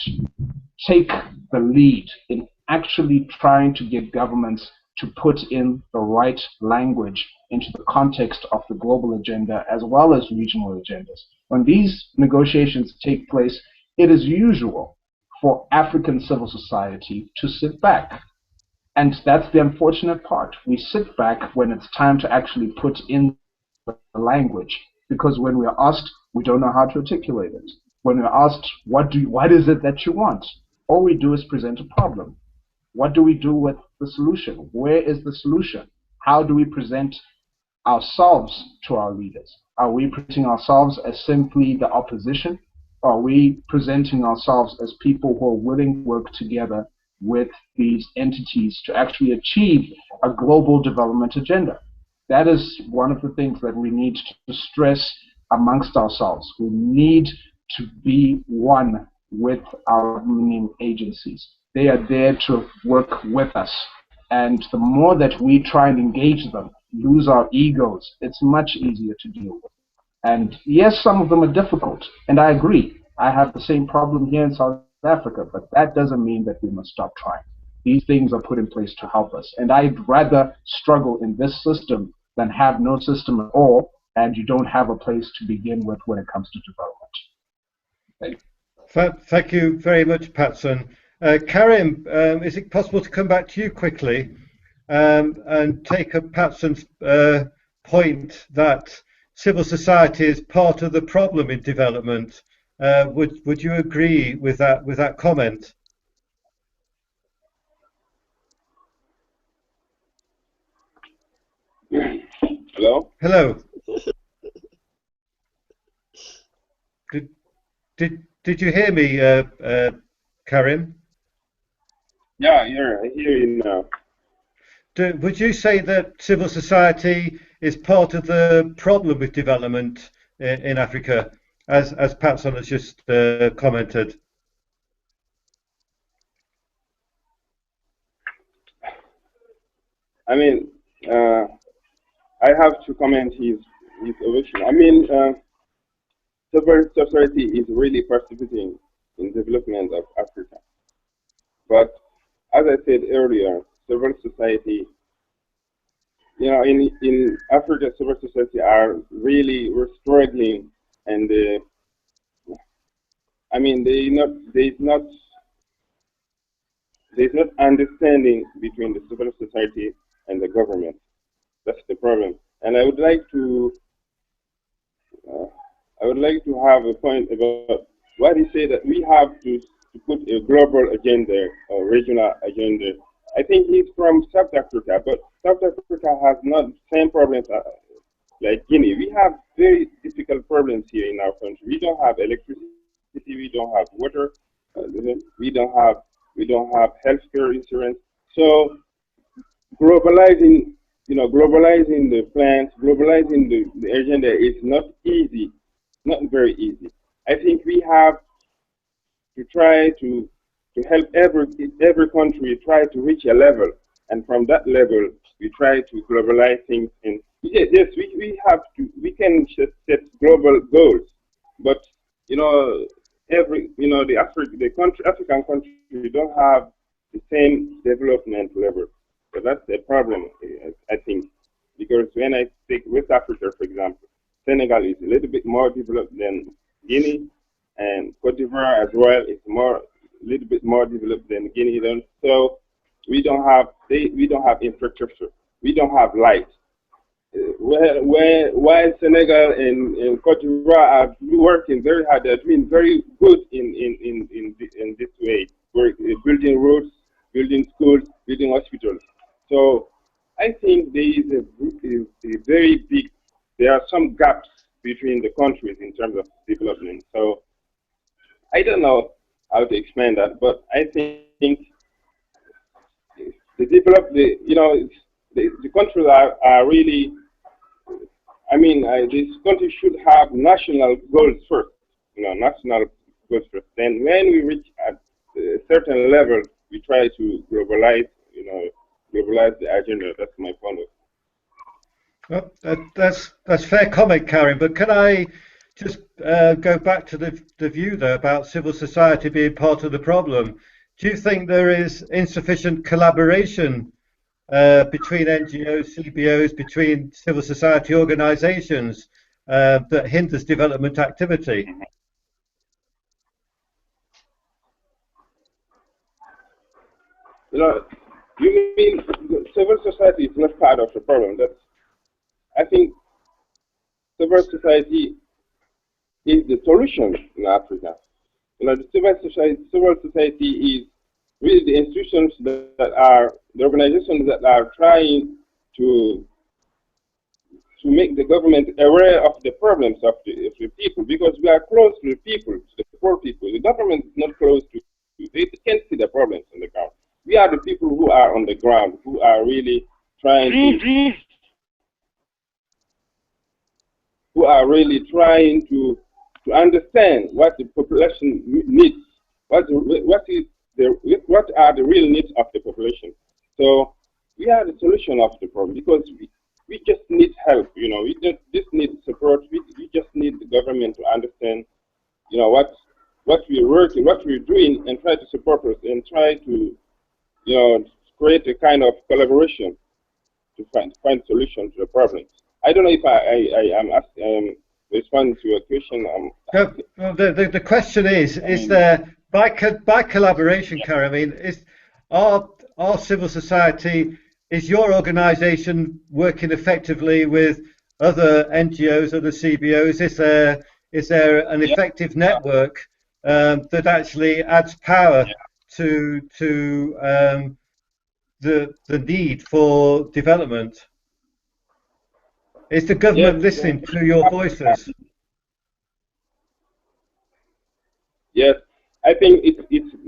take the lead in actually trying to get governments to put in the right language into the context of the global agenda as well as regional agendas. When these negotiations take place, it is usual for African civil society to sit back. And that's the unfortunate part. We sit back when it's time to actually put in the language, because when we are asked, we don't know how to articulate it. When we're asked, what is it that you want? All we do is present a problem. What do we do with the solution? Where is the solution? How do we present ourselves to our leaders? Are we presenting ourselves as simply the opposition? Or are we presenting ourselves as people who are willing to work together with these entities to actually achieve a global development agenda? That is one of the things that we need to stress amongst ourselves. We need to be one with our governing agencies. They are there to work with us. And the more that we try and engage them, lose our egos, it's much easier to deal with. And yes, some of them are difficult, and I agree. I have the same problem here in South Africa, but that doesn't mean that we must stop trying. These things are put in place to help us. And I'd rather struggle in this system than have no system at all, and you don't have a place to begin with when it comes to development. Thank you. Thank you very much, Patson. Karim, is it possible to come back to you quickly and take up Patson's point that civil society is part of the problem in development? Would you agree with that comment? Hello? Hello. Did you hear me, Karim? Yeah, I hear you now. Would you say that civil society is part of the problem with development in Africa, as Patson has just commented? I mean, I have to comment his objection. I mean, civil society is really participating in development of Africa. But as I said earlier, civil society, you know, in Africa, civil society we're struggling, and I mean, there's not understanding between the civil society and the government. That's the problem. And I would like to have a point about what he said, that we have to put a global agenda or regional agenda. I think he's from South Africa, but South Africa has not the same problems like Guinea. We have very difficult problems here in our country. We don't have electricity, we don't have water, we don't have healthcare insurance. So globalizing the plans, globalizing the agenda is not easy, not very easy. I think we have to try to help every country try to reach a level, and from that level we try to globalize things. And yes, we can set global goals, but you know, the African country don't have the same development level. So that's the problem, I think, because when I take West Africa, for example, Senegal is a little bit more developed than Guinea, and Cote d'Ivoire as well is a little bit more developed than Guinea. So we don't have infrastructure, we don't have light. While Senegal and Cote d'Ivoire are working very hard, they're doing very good in this way. We're building roads, building schools, building hospitals. So I think there are some gaps between the countries in terms of development. So I don't know how to explain that, but I think the countries are really, I mean, this country should have national goals first, national goals first. Then when we reach at a certain level, we try to globalize, globalize the agenda. That's my point of view. Well, that's fair comment, Karim. But can I just go back to the view though about civil society being part of the problem? Do you think there is insufficient collaboration between NGOs, CBOs, between civil society organisations that hinders development activity? You mean civil society is not part of the problem? I think civil society is the solution in Africa. The civil society is really the institutions that are, the organizations that are trying to make the government aware of the problems of the people, because we are close to the people, to the poor people. The government is not close to, they can't see the problems on the ground. We are the people who are on the ground, who are really trying to understand what the population needs, what are the real needs of the population. So we are the solution of the problem, because we just need help. We just need support. We just need the government to understand, what we're working, what we're doing, and try to support us and try to, create a kind of collaboration to find solution to the problems. I don't know if I am responding to your question. Well, the question is there by collaboration, Karim? Our civil society, is your organisation working effectively with other NGOs, other CBOs? Is there an effective network that actually adds power to the need for development? Is the government listening to your voices? Yes, I think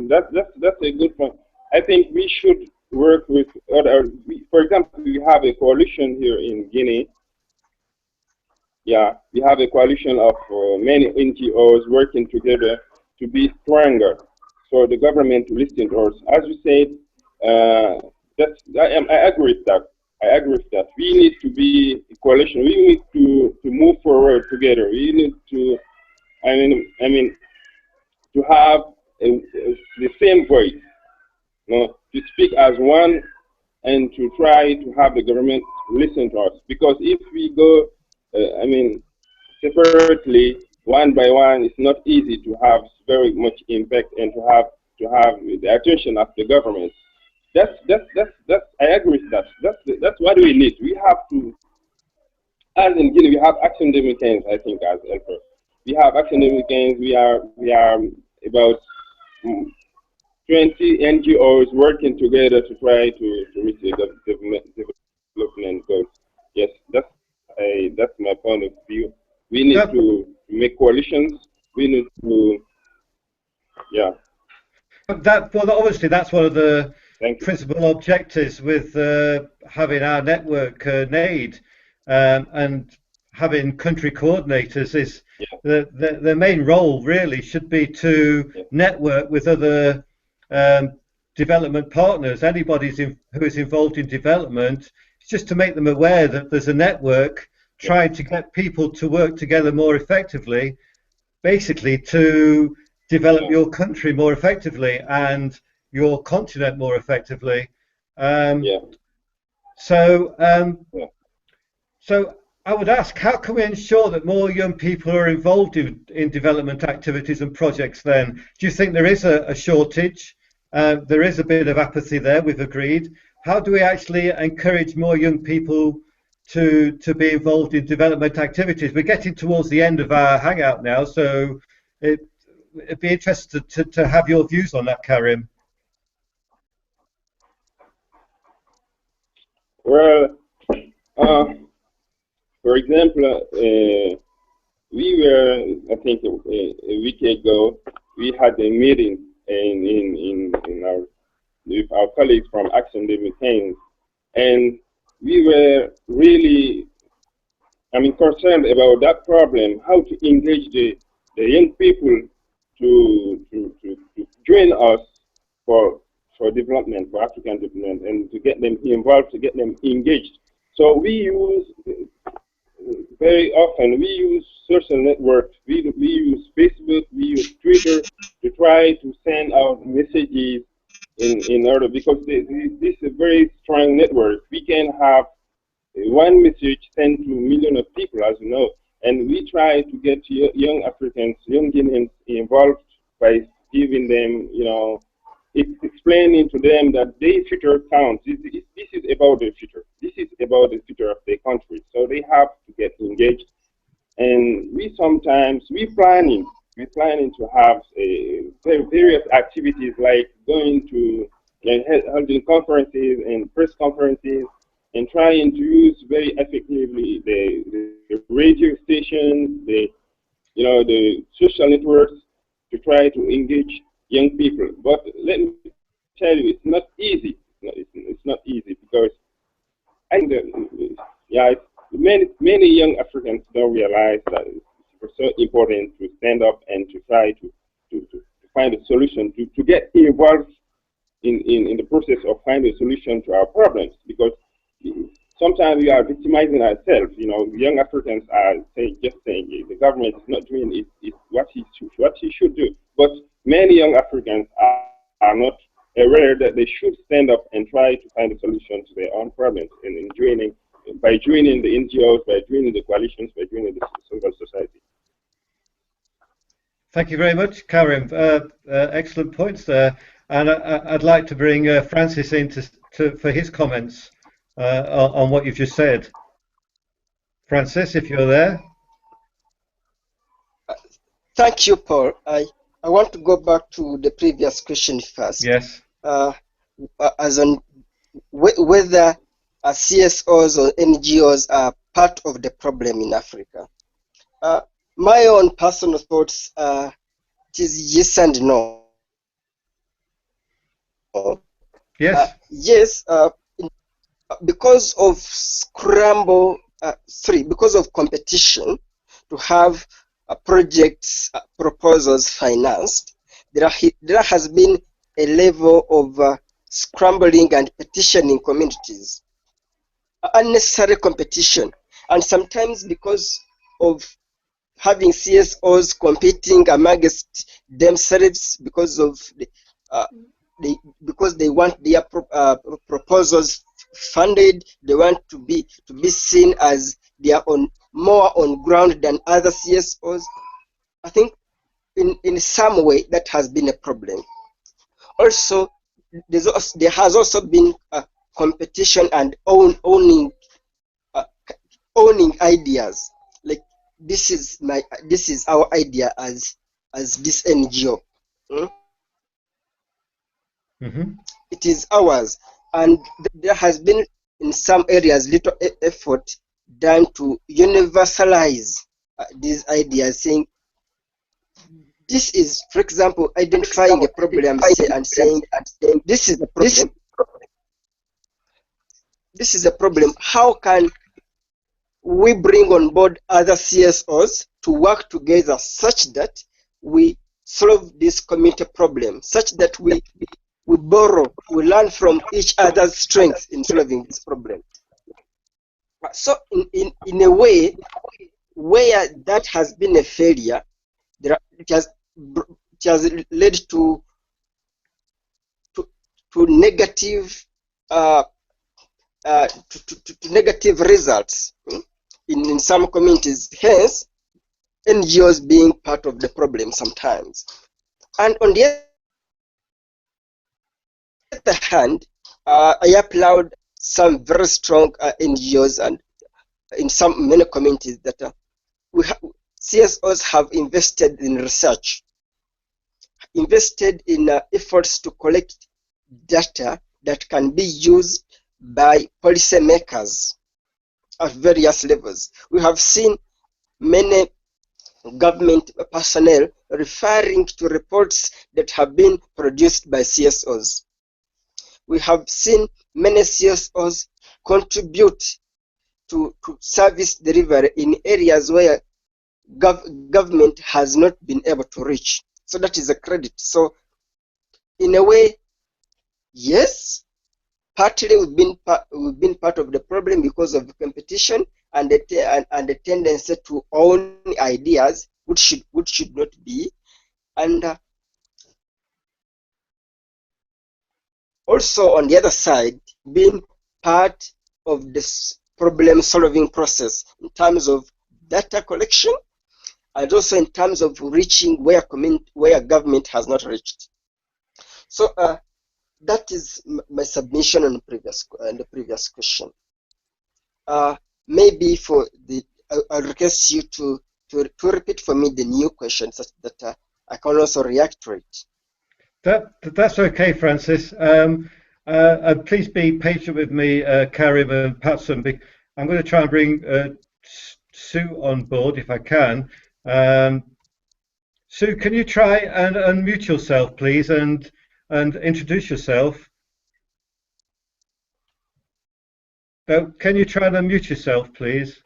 that's a good point. I think we should work with other. For example, we have a coalition here in Guinea. Yeah, we have a coalition of many NGOs working together to be stronger. So the government listen to us. As you said, I agree with that. I agree with that. We need to be a coalition. We need to move forward together. We need to, to have the same voice, to speak as one, and to try to have the government listen to us. Because if we go, separately, one by one, it's not easy to have very much impact and to have the attention of the government. I agree with that. That's what we need. We have to, as in Guinea, we have action mechanisms, I think, as helpers. We have action mechanisms. We are about 20 NGOs working together to try to reach the development goals. Yes, that's my point of view. We need to make coalitions. We need to, Well, obviously, that's one of the principal objectives with having our network, NAID, and having country coordinators is the main role really should be to network with other development partners. Anybody who is involved in development, it's just to make them aware that there's a network trying to get people to work together more effectively, basically to develop your country more effectively and your continent more effectively. So I would ask, how can we ensure that more young people are involved in development activities and projects then? Do you think there is a shortage? There is a bit of apathy there, we've agreed. How do we actually encourage more young people to be involved in development activities? We're getting towards the end of our hangout now, so it'd be interesting to have your views on that, Karim. Well, for example, we were, I think, a week ago, we had a meeting with our colleagues from Action Living, and we were really, concerned about that problem, how to engage the young people to join us for development, for African development, and to get them involved, to get them engaged. So we use, very often, we use social networks, we use Facebook, we use Twitter to try to send out messages in order, because this is a very strong network. We can have one message sent to millions of people, as you know, and we try to get young Africans, young Guineans involved by giving them, explaining to them that their future counts. This is about the future. This is about the future of their country. So they have to get engaged. And we're planning to have various activities, like going to holding conferences and press conferences, and trying to use very effectively the radio stations, the social networks, to try to engage young people. But let me tell you, it's not easy. It's not easy, because I think that, many young Africans don't realize that it's so important to stand up and to try to find a solution, to get involved in the process of finding a solution to our problems, because sometimes we are victimizing ourselves. Young Africans are just saying the government is not doing what he should do. But many young Africans are not aware that they should stand up and try to find a solution to their own problems, and by joining the NGOs, by joining the coalitions, by joining the civil society. Thank you very much, Karim. Excellent points there. And I'd like to bring Francis in for his comments on what you've just said. Francis, if you're there. Thank you, Paul. I want to go back to the previous question first. Yes. As on whether CSOs or NGOs are part of the problem in Africa. My own personal thoughts it is yes and no. Yes. Yes, because of because of competition to have projects proposals financed, there has been a level of scrambling and petitioning communities, unnecessary competition, and sometimes because of having CSOs competing amongst themselves because of because they want their proposals funded, they want to be seen as they are more on ground than other CSOs. I think in some way that has been a problem. Also, there has also been competition and owning ideas. Like this is our idea as this NGO. Mm-hmm. It is ours, and there has been in some areas little effort done to universalize these ideas, saying this is, for example, identifying a problem and saying this is a problem. This is a problem. How can we bring on board other CSOs to work together such that we solve this community problem, such that we borrow, we learn from each other's strengths in solving this problem. So in a way where that has been a failure, it has led to negative to negative results in some communities. Hence, NGOs being part of the problem sometimes. And on the other hand, I applaud some very strong NGOs and in many communities that CSOs have invested in research, invested in efforts to collect data that can be used by policymakers at various levels. We have seen many government personnel referring to reports that have been produced by CSOs. We have seen many CSOs contribute to service delivery in areas where government has not been able to reach. So that is a credit. So in a way, yes, partly we've been part of the problem because of the competition and the tendency to own ideas, which should not be, and also on the other side, being part of this problem-solving process in terms of data collection and also in terms of reaching where government has not reached. So that is my submission on the previous question. Maybe for the I'll request you to repeat for me the new question such that I can also react to it. That's okay, Francis. Please be patient with me, Karim and Patson. I'm going to try and bring Sue on board if I can. Sue, can you try and unmute yourself, please, and introduce yourself? Can you try and unmute yourself, please?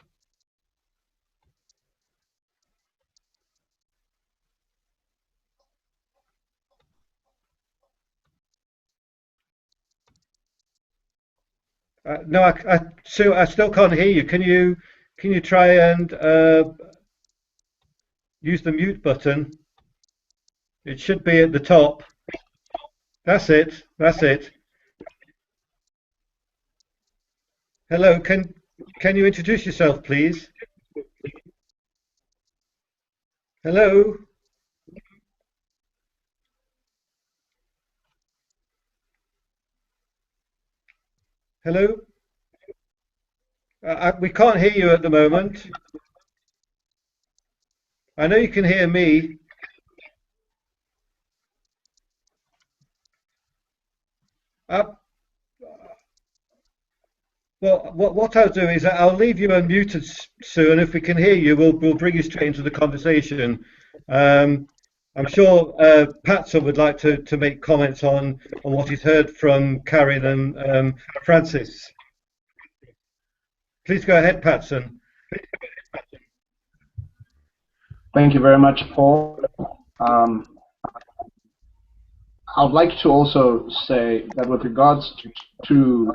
No, Sue, I still can't hear you. Can you try and use the mute button? It should be at the top. That's it. That's it. Hello, can you introduce yourself, please? Hello? Hello? We can't hear you at the moment. I know you can hear me. Well, what I'll do is I'll leave you unmuted, Sue, and if we can hear you, we'll bring you straight into the conversation. I'm sure Patson would like to make comments on what he's heard from Karin and Francis. Please go ahead, Patson. Thank you very much, Paul. I would like to also say that with regards to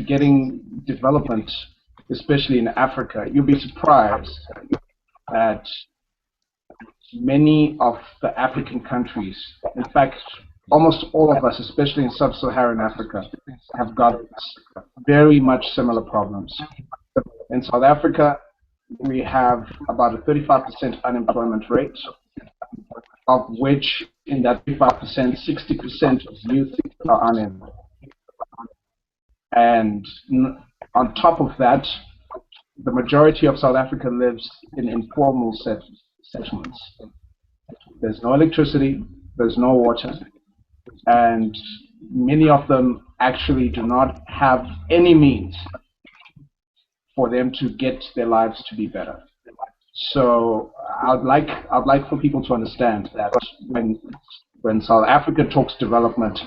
getting development, especially in Africa, you'll be surprised that many of the African countries, in fact, almost all of us, especially in sub-Saharan Africa, have got very much similar problems. In South Africa, we have about a 35% unemployment rate, of which in that 35%, 60% of youth are unemployed. And on top of that, the majority of South Africa lives in informal settlements. There's no electricity, there's no water, and many of them actually do not have any means for them to get their lives to be better. So I'd like for people to understand that when South Africa talks development,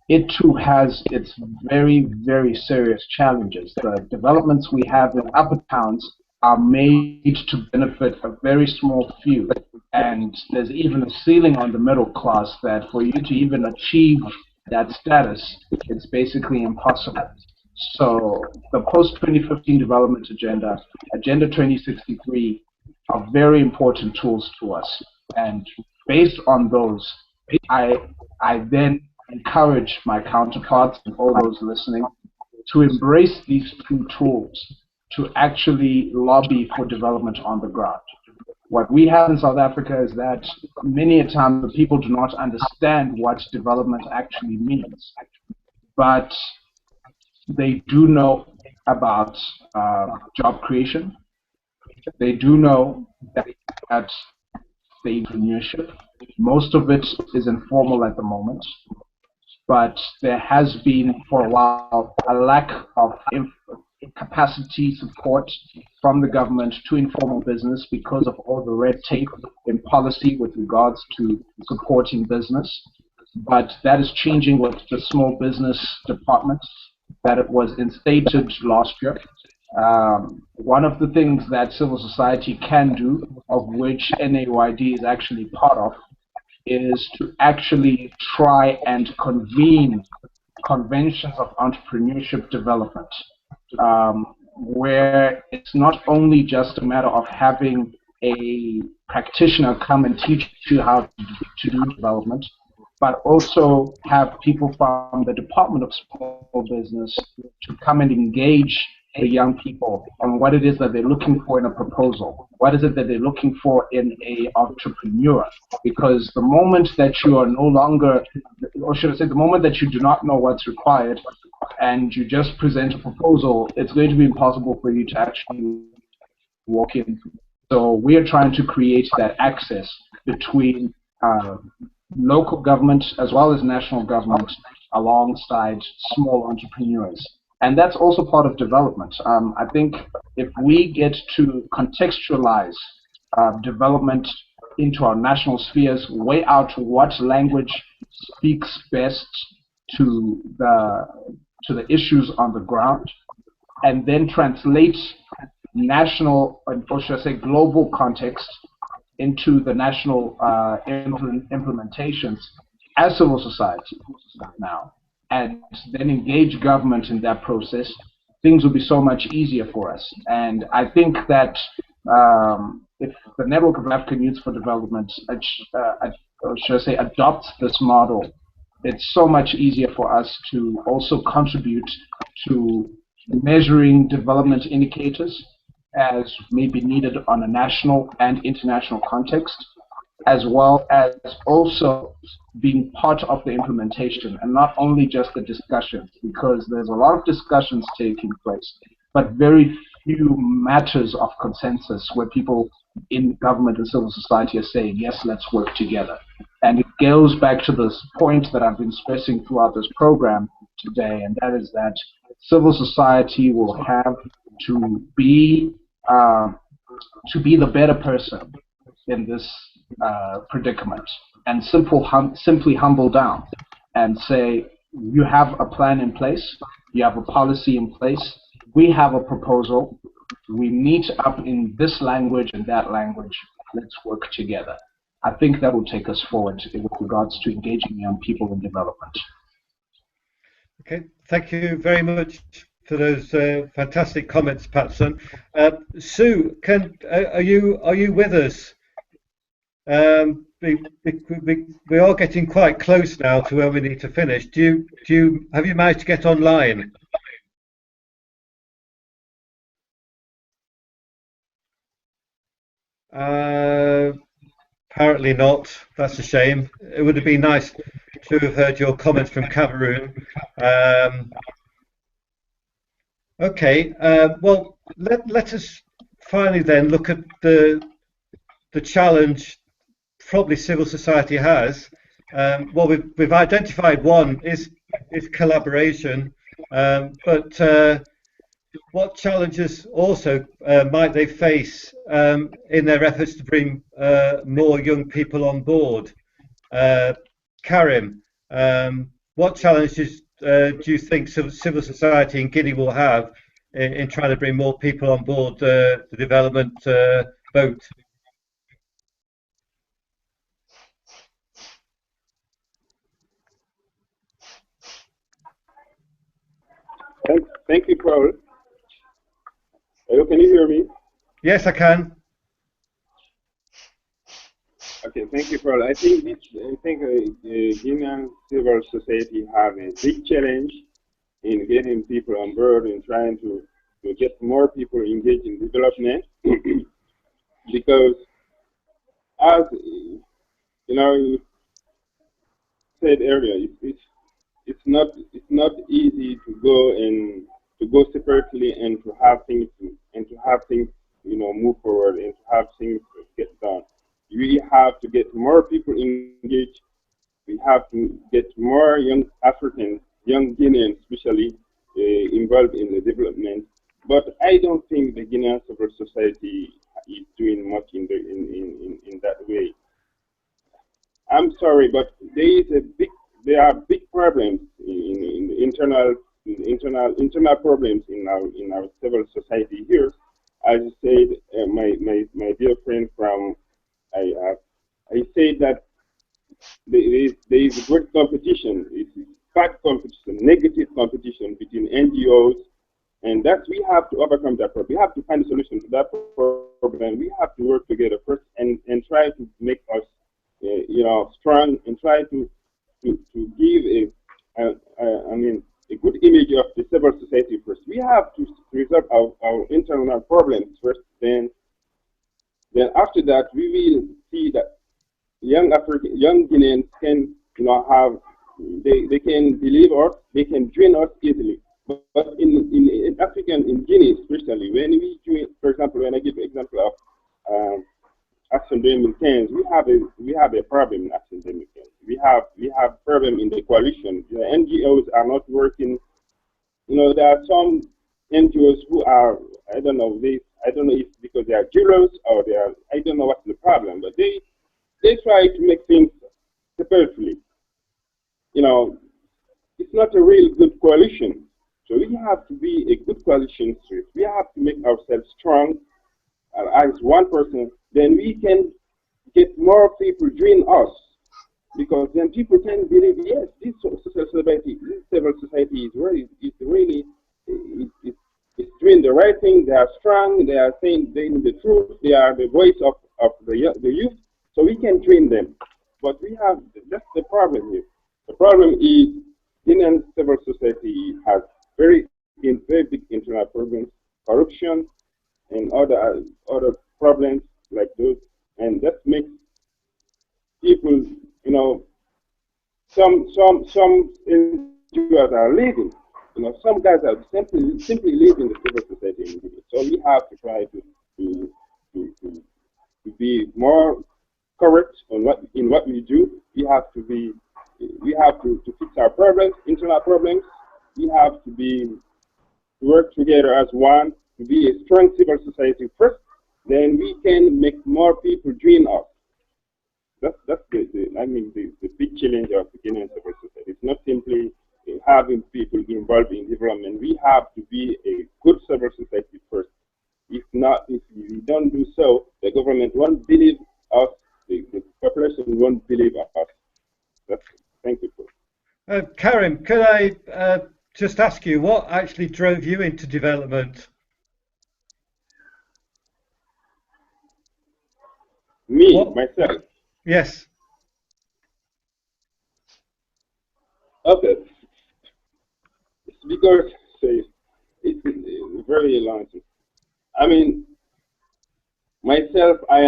it too has its very, very serious challenges. The developments we have in upper towns are made to benefit a very small few, and there's even a ceiling on the middle class that for you to even achieve that status, it's basically impossible. So the post-2015 development agenda, Agenda 2063, are very important tools to us. And based on those, I then encourage my counterparts and all those listening to embrace these two tools to actually lobby for development on the ground. What we have in South Africa is that many a time the people do not understand what development actually means, but they do know about job creation. They do know that the entrepreneurship, most of it is informal at the moment, but there has been for a while a lack of capacity support from the government to informal business because of all the red tape in policy with regards to supporting business. But that is changing with the small business department that it was instated last year. One of the things that civil society can do, of which NAYD is actually part of, is to actually try and convene conventions of entrepreneurship development, where it's not only just a matter of having a practitioner come and teach you how to do development, but also have people from the Department of Small Business to come and engage the young people on what it is that they're looking for in a proposal. What is it that they're looking for in an entrepreneur? Because the moment that you are no longer, or should I say, the moment that you do not know what's required and you just present a proposal, it's going to be impossible for you to actually walk in. So we are trying to create that access between local government as well as national government alongside small entrepreneurs. And that's also part of development. I think if we get to contextualize development into our national spheres, weigh out what language speaks best to the issues on the ground, and then translate national, or should I say global context into the national implementations as civil society now, and then engage government in that process, things will be so much easier for us. And I think that if the Network of African Youth for Development, or should I say, adopts this model, it's so much easier for us to also contribute to measuring development indicators as may be needed on a national and international context, as well as also being part of the implementation and not only just the discussions, because there's a lot of discussions taking place, but very few matters of consensus where people in government and civil society are saying, yes, let's work together. And it goes back to this point that I've been stressing throughout this program today, and that is that civil society will have to be the better person in this predicament, and simply humble down and say, you have a plan in place, you have a policy in place, we have a proposal, we meet up in this language and that language, let's work together. I think that will take us forward with regards to engaging young people in development. Okay, thank you very much for those fantastic comments, Patson. Sue, are you with us? We are getting quite close now to where we need to finish. Have you managed to get online? Apparently not. That's a shame. It would have been nice to have heard your comments from Cameroon. Okay. Well, let us finally then look at the challenge probably civil society has. Well, we've identified one is collaboration, but what challenges also might they face in their efforts to bring more young people on board? Karim, what challenges do you think civil society in Guinea will have in trying to bring more people on board the development boat? Thank you, Paul. Hello, can you hear me? Yes, I can. Okay, thank you, Paul. I think Guinean civil society have a big challenge in getting people on board and trying to get more people engaged in development, because as you know, you said earlier, it's not easy to go separately and to have things move forward and to have things get done. We have to get more people engaged. We have to get more young Africans, young Guineans especially, involved in the development. But I don't think the Guinean civil society is doing much in that way. I'm sorry, but there are big problems in the internal problems in our civil society here. As you said, my dear friend from I said that there is great competition. It's bad competition, negative competition between NGOs, and that we have to overcome that problem. We have to find a solution to that problem. We have to work together first and try to make us, strong, and try to give a good image of the civil society first. We have to resolve our internal problems first. Then after that, we will see that young Guineans can, they can believe us, they can join us easily. But in Guinea especially, when we join, for example, when I give an example of Action 2015, we have a problem in Action 2015. We have problem in the coalition. The NGOs are not working. There are some NGOs who are, I don't know if because they are jealous or I don't know what's the problem, but they try to make things separately. It's not a real good coalition. So we have to be a good coalition. We have to make ourselves strong as one person. Then we can get more people join us, because then people can believe, yes, this civil society is really doing the right thing. They are strong. They are saying the truth. They are the voice of the youth. So we can train them. But that's the problem here. The problem is Guinean civil society has very big internal problems, corruption, and other problems like those, and that makes people, some individuals are leaving. Some guys are simply leaving the civil society. So we have to try to be more correct in what we do. We have to fix our problems, internal problems. We have to work together as one, to be a strong civil society first. Then we can make more people join us. That's the big challenge of the Guinean civil society. It's not simply having people involved in development. We have to be a good civil society first. If we don't do so, the government won't believe us. The population won't believe us. Thank you. Karim, could I just ask you what actually drove you into development? Myself? Yes. Okay. It's because it's very long. I mean, myself, I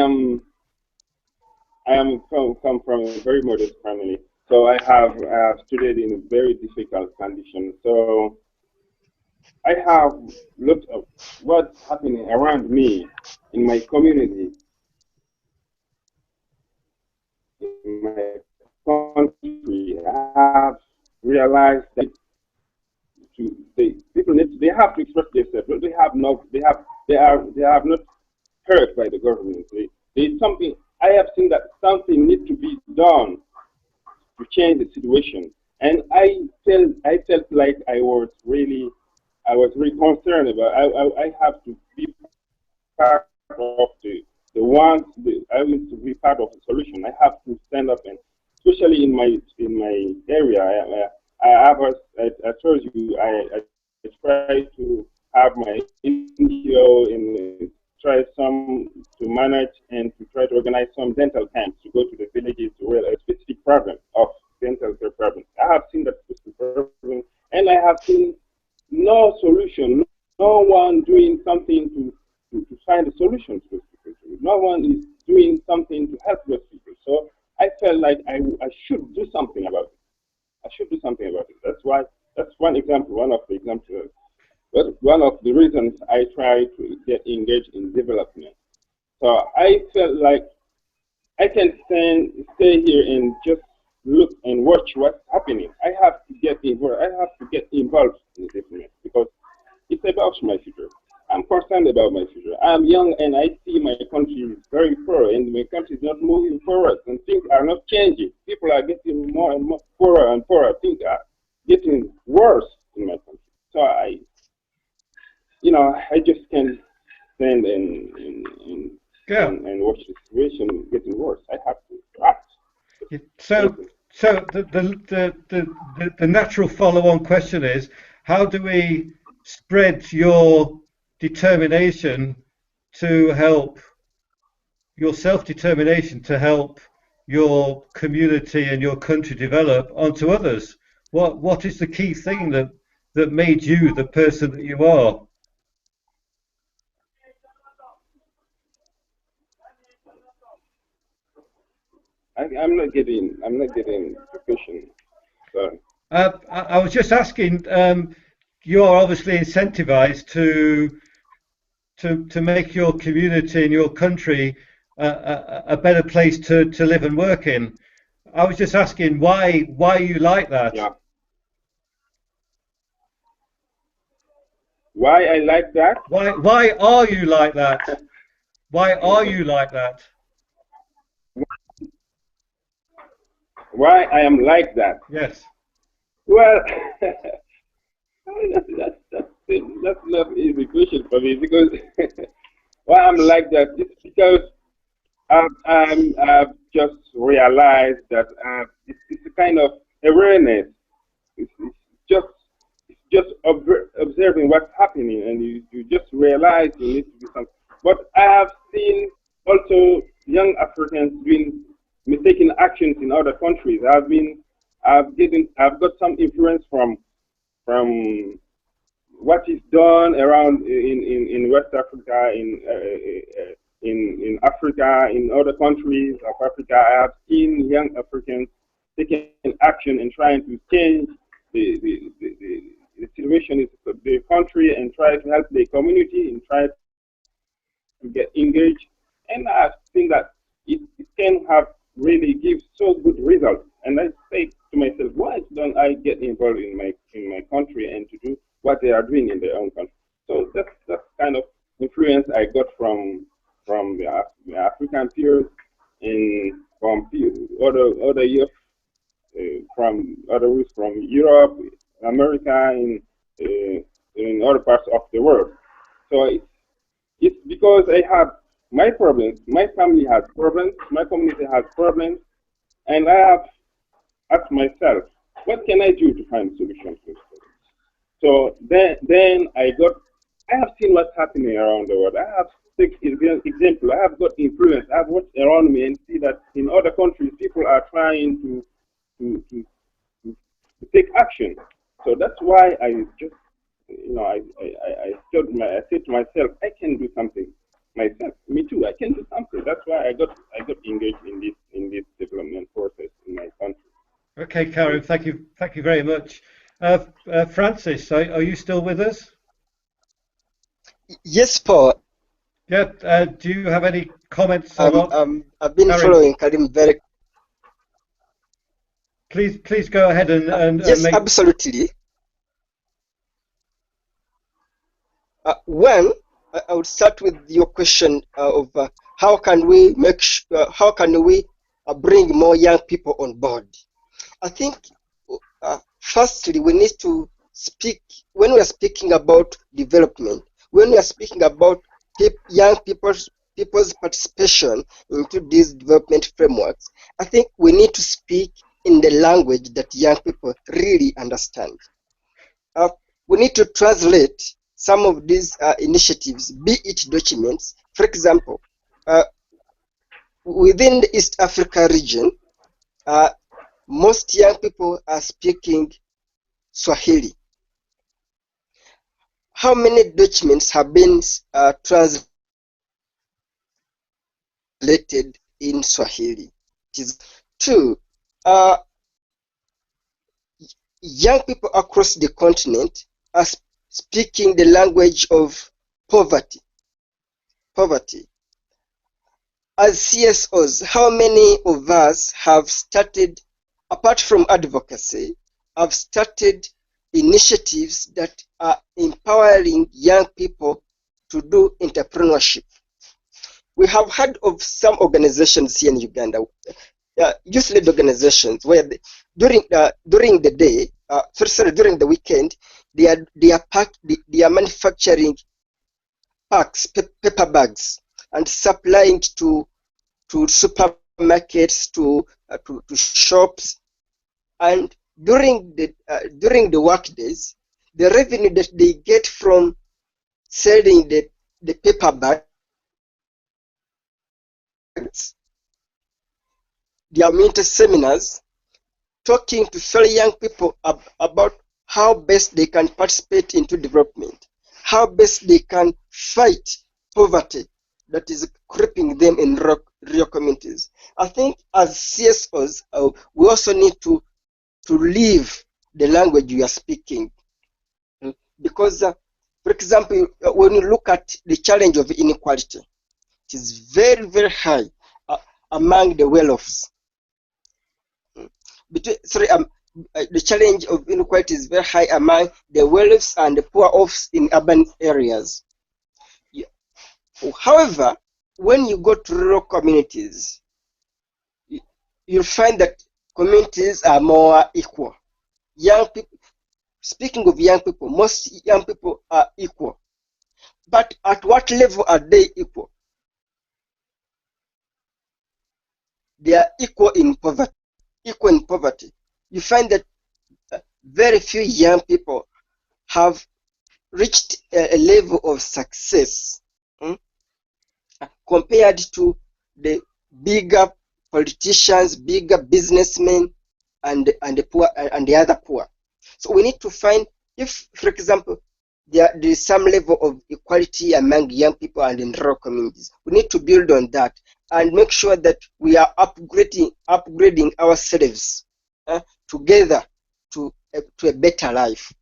come from a very modest family, so I have studied in very difficult conditions. So I have looked at what's happening around me in my community, in my country. I have realized that they have to express themselves, but they have not heard by the government. There's something. I have seen that something needs to be done to change the situation, and I felt like I was really concerned about. I have to be part of I want to be part of the solution. I have to stand up, and especially in my area, I told you I try to have my NGO and try to manage and to try to organize some dental camps to go to the villages where a specific problem of dental care problem. I have seen that specific problem, and I have seen no solution, no one doing something to find a solution to those people. No one is doing something to help those people. So I felt like I should do something about it. I should do something about it. That's one example, one of the examples. But one of the reasons I try to get engaged in development. So I felt like I can stay here and just look and watch what's happening. I have to get involved. I have to get involved in development because it's about my future. I'm concerned about my future. I'm young and I see my country is very poor and my country is not moving forward and things are not changing. People are getting more and more poorer and poorer. Things are getting worse in my country. So I just can't stand and watch the situation getting worse. I have to act. So the natural follow-on question is, how do we spread your determination to help, your self-determination to help your community and your country develop onto others? What is the key thing that made you the person that you are? I'm not getting the question. Sorry. I was just asking. You are obviously incentivized to make your community and your country a better place to live and work in. I was just asking why you like that. Yeah. Why I like that? Why are you like that? Why are you like that? Why I am like that? Yes. Well, that's not an easy question for me because why I'm like that is because I've just realized that it's a kind of awareness. It's just observing what's happening, and you just realize you need to do something. But I have seen also young Africans doing mistaken actions in other countries. I've got some influence from what is done around in West Africa, in Africa, in other countries of Africa. I have seen young Africans taking action and trying to change the situation of the country and try to help the community and try to get engaged. And I've seen that it can have really give so good results. And I say to myself, why don't I get involved in my country and to do what they are doing in their own country? So that's kind of influence I got from the African peers and from other youth from others from Europe, America, and in other parts of the world. So it's because I have my problems, my family has problems, my community has problems, and I have asked myself, what can I do to find solutions to this problem? So then I have seen what's happening around the world. I have example. I have got influence. I have watched around me and see that in other countries people are trying to take action. So that's why I just I said to myself, I can do something myself. Me too. I can do something. That's why I got engaged in this development process in my country. Okay, Karim. Thank you very much. Francis, are you still with us? Yes, Paul. Yeah. Do you have any comments? I've been following Karim very. Please go ahead and yes, absolutely. One, I would start with your question of how can we bring more young people on board. I think firstly we need to speak when we are speaking about development. When we are speaking about young people's participation into these development frameworks, I think we need to speak in the language that young people really understand. We need to translate some of these initiatives, be it documents. For example, within the East Africa region, most young people are speaking Swahili. How many documents have been translated in Swahili? It is two. Young people across the continent are speaking the language of poverty. As CSOs, how many of us have started, apart from advocacy, have started initiatives that are empowering young people to do entrepreneurship. We have heard of some organizations here in Uganda, youth-led organizations, where during the day, during the weekend, they are manufacturing packs, paper bags, and supplying to supermarkets, to shops, and during the work days, the revenue that they get from selling the paper bags, their community seminars, talking to fellow young people about how best they can participate into development, how best they can fight poverty that is crippling them in rural communities. I think as CSOs, we also need to live the language we are speaking. Because, for example, when you look at the challenge of inequality, it is very, very high among the well-offs. The challenge of inequality is very high among the well-offs and the poor-offs in urban areas. Yeah. However, when you go to rural communities, you'll find that communities are more equal. Young people, speaking of young people, most young people are equal. But at what level are they equal? They are equal in poverty. You find that very few young people have reached a level of success compared to the bigger politicians, bigger businessmen, and the poor and the other poor. So we need to find if, for example, there is some level of equality among young people and in rural communities. We need to build on that and make sure that we are upgrading ourselves together to a better life.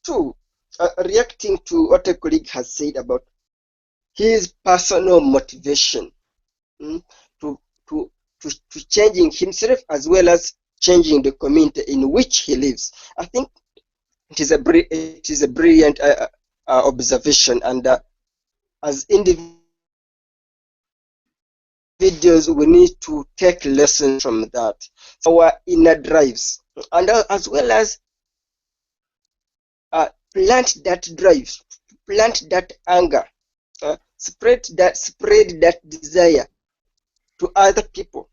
Two, reacting to what a colleague has said about his personal motivation to changing himself as well as changing the community in which he lives. I think it is a brilliant observation, and as individuals, we need to take lessons from that. So our inner drives, and as well as plant that drive, plant that anger, spread that desire to other people.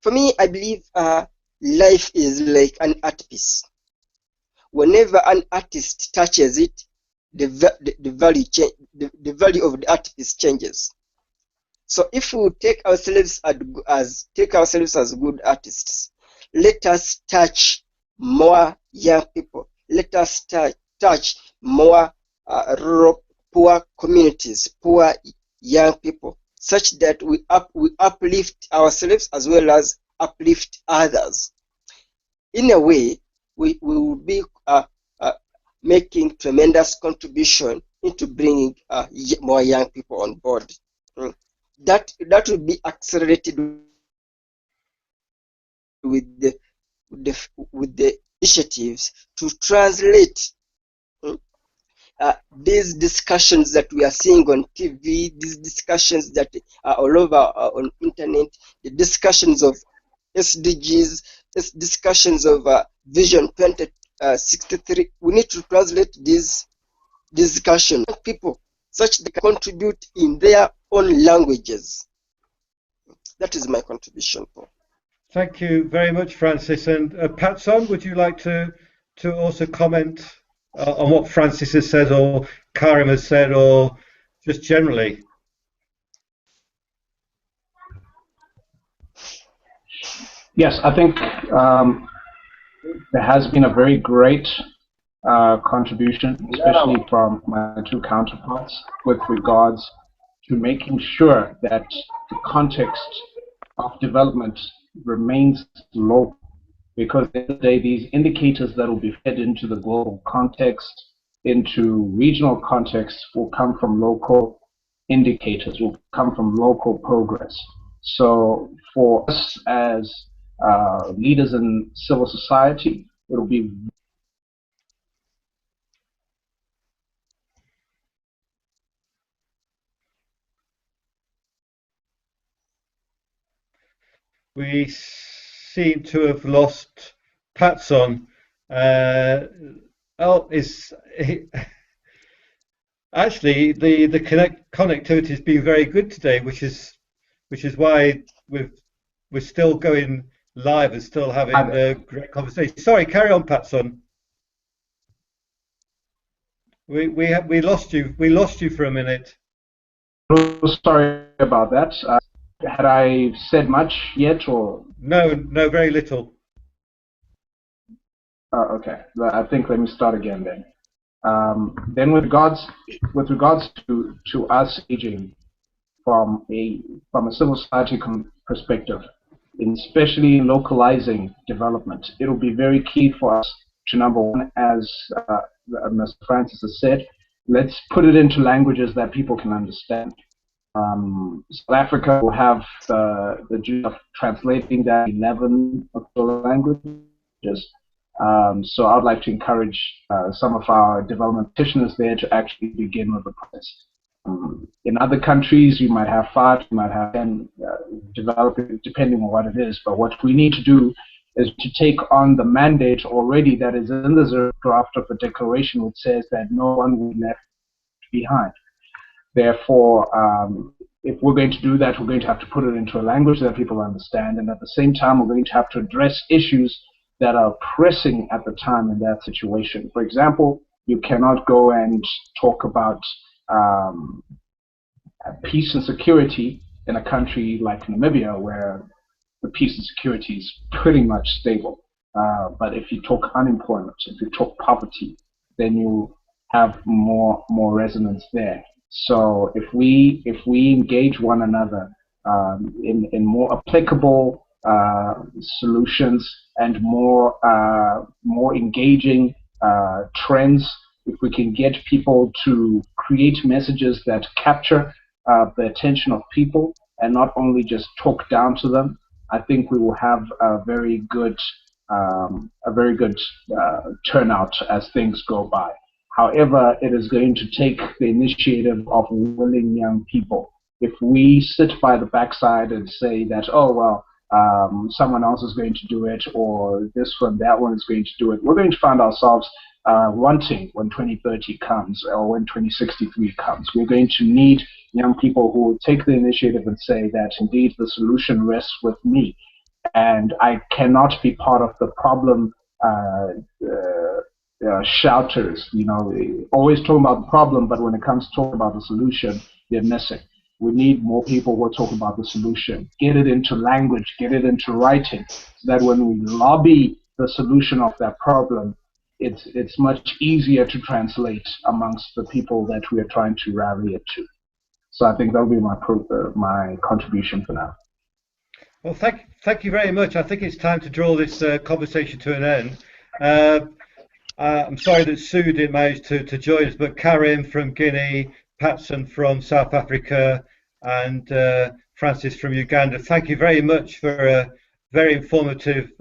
For me, I believe life is like an art piece. Whenever an artist touches it, the value of the art piece changes. So if we take ourselves as good artists, let us touch more young people. Let us touch more rural, poor communities, poor young people, such that we uplift ourselves as well as uplift others. In a way, we will be making tremendous contribution into bringing more young people on board. That will be accelerated with the initiatives to translate these discussions that we are seeing on TV, these discussions that are all over on internet, the discussions of SDGs, discussions of Vision 2063. We need to translate these discussions to people such that they can contribute in their own languages. That is my contribution, Paul. Thank you very much, Francis. And Patson, would you like to also comment on what Francis has said, or Karim has said, or just generally? Yes, I think there has been a very great contribution, especially from my two counterparts, with regards to making sure that the context of development remains local, because at the end of the day, these indicators that will be fed into the global context, into regional context, will come from local indicators, will come from local progress. So for us as leaders in civil society, it will be we seem to have lost Patson. Actually the connectivity has been very good today, which is why we're still going live and still having a great conversation. Sorry, carry on, Patson. We lost you. We lost you for a minute. Sorry about that. Had I said much yet, or no, very little. Okay. I think let me start again then. Then with regards to us aging from a civil society perspective, especially in localizing development, it will be very key for us to, number one, as Mr. Francis has said, let's put it into languages that people can understand. South Africa will have the duty of translating that 11 official languages. So I would like to encourage some of our development practitioners there to actually begin with the process. In other countries, you might have 5, you might have 10 developing, depending on what it is. But what we need to do is to take on the mandate already that is in the draft of the declaration, which says that no one will be left behind. Therefore, if we're going to do that, we're going to have to put it into a language that people understand, and at the same time, we're going to have to address issues that are pressing at the time in that situation. For example, you cannot go and talk about peace and security in a country like Namibia, where the peace and security is pretty much stable. But if you talk unemployment, if you talk poverty, then you have more resonance there. So if we engage one another in more applicable solutions and more engaging trends, if we can get people to create messages that capture the attention of people and not only just talk down to them, I think we will have a very good turnout as things go by. However, it is going to take the initiative of willing young people. If we sit by the backside and say that, oh, well, someone else is going to do it, or this one, that one is going to do it, we're going to find ourselves wanting when 2030 comes or when 2063 comes. We're going to need young people who will take the initiative and say that indeed the solution rests with me, and I cannot be part of the problem shouters, always talking about the problem, but when it comes to talking about the solution, they're missing. We need more people who talk about the solution. Get it into language, get it into writing, so that when we lobby the solution of that problem, it's much easier to translate amongst the people that we are trying to rally it to. So I think that'll be my contribution for now. Well, thank you very much. I think it's time to draw this conversation to an end. I'm sorry that Sue didn't manage to join us, but Karim from Guinea, Patson from South Africa, and Francis from Uganda, thank you very much for a very informative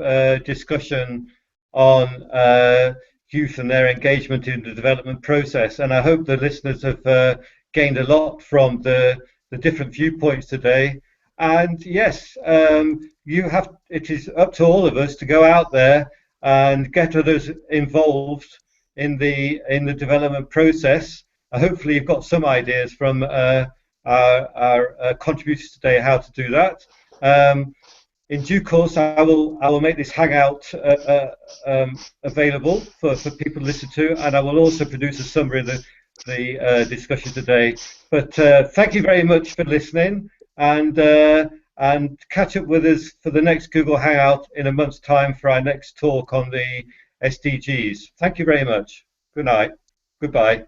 discussion on youth and their engagement in the development process. And I hope the listeners have gained a lot from the different viewpoints today. And yes, it is up to all of us to go out there and get others involved in the development process. Hopefully you've got some ideas from our contributors today how to do that. In due course, I will make this hangout available for people to listen to, and I will also produce a summary of the discussion today. But thank you very much for listening, and catch up with us for the next Google Hangout in a month's time for our next talk on the SDGs. Thank you very much. Good night. Goodbye.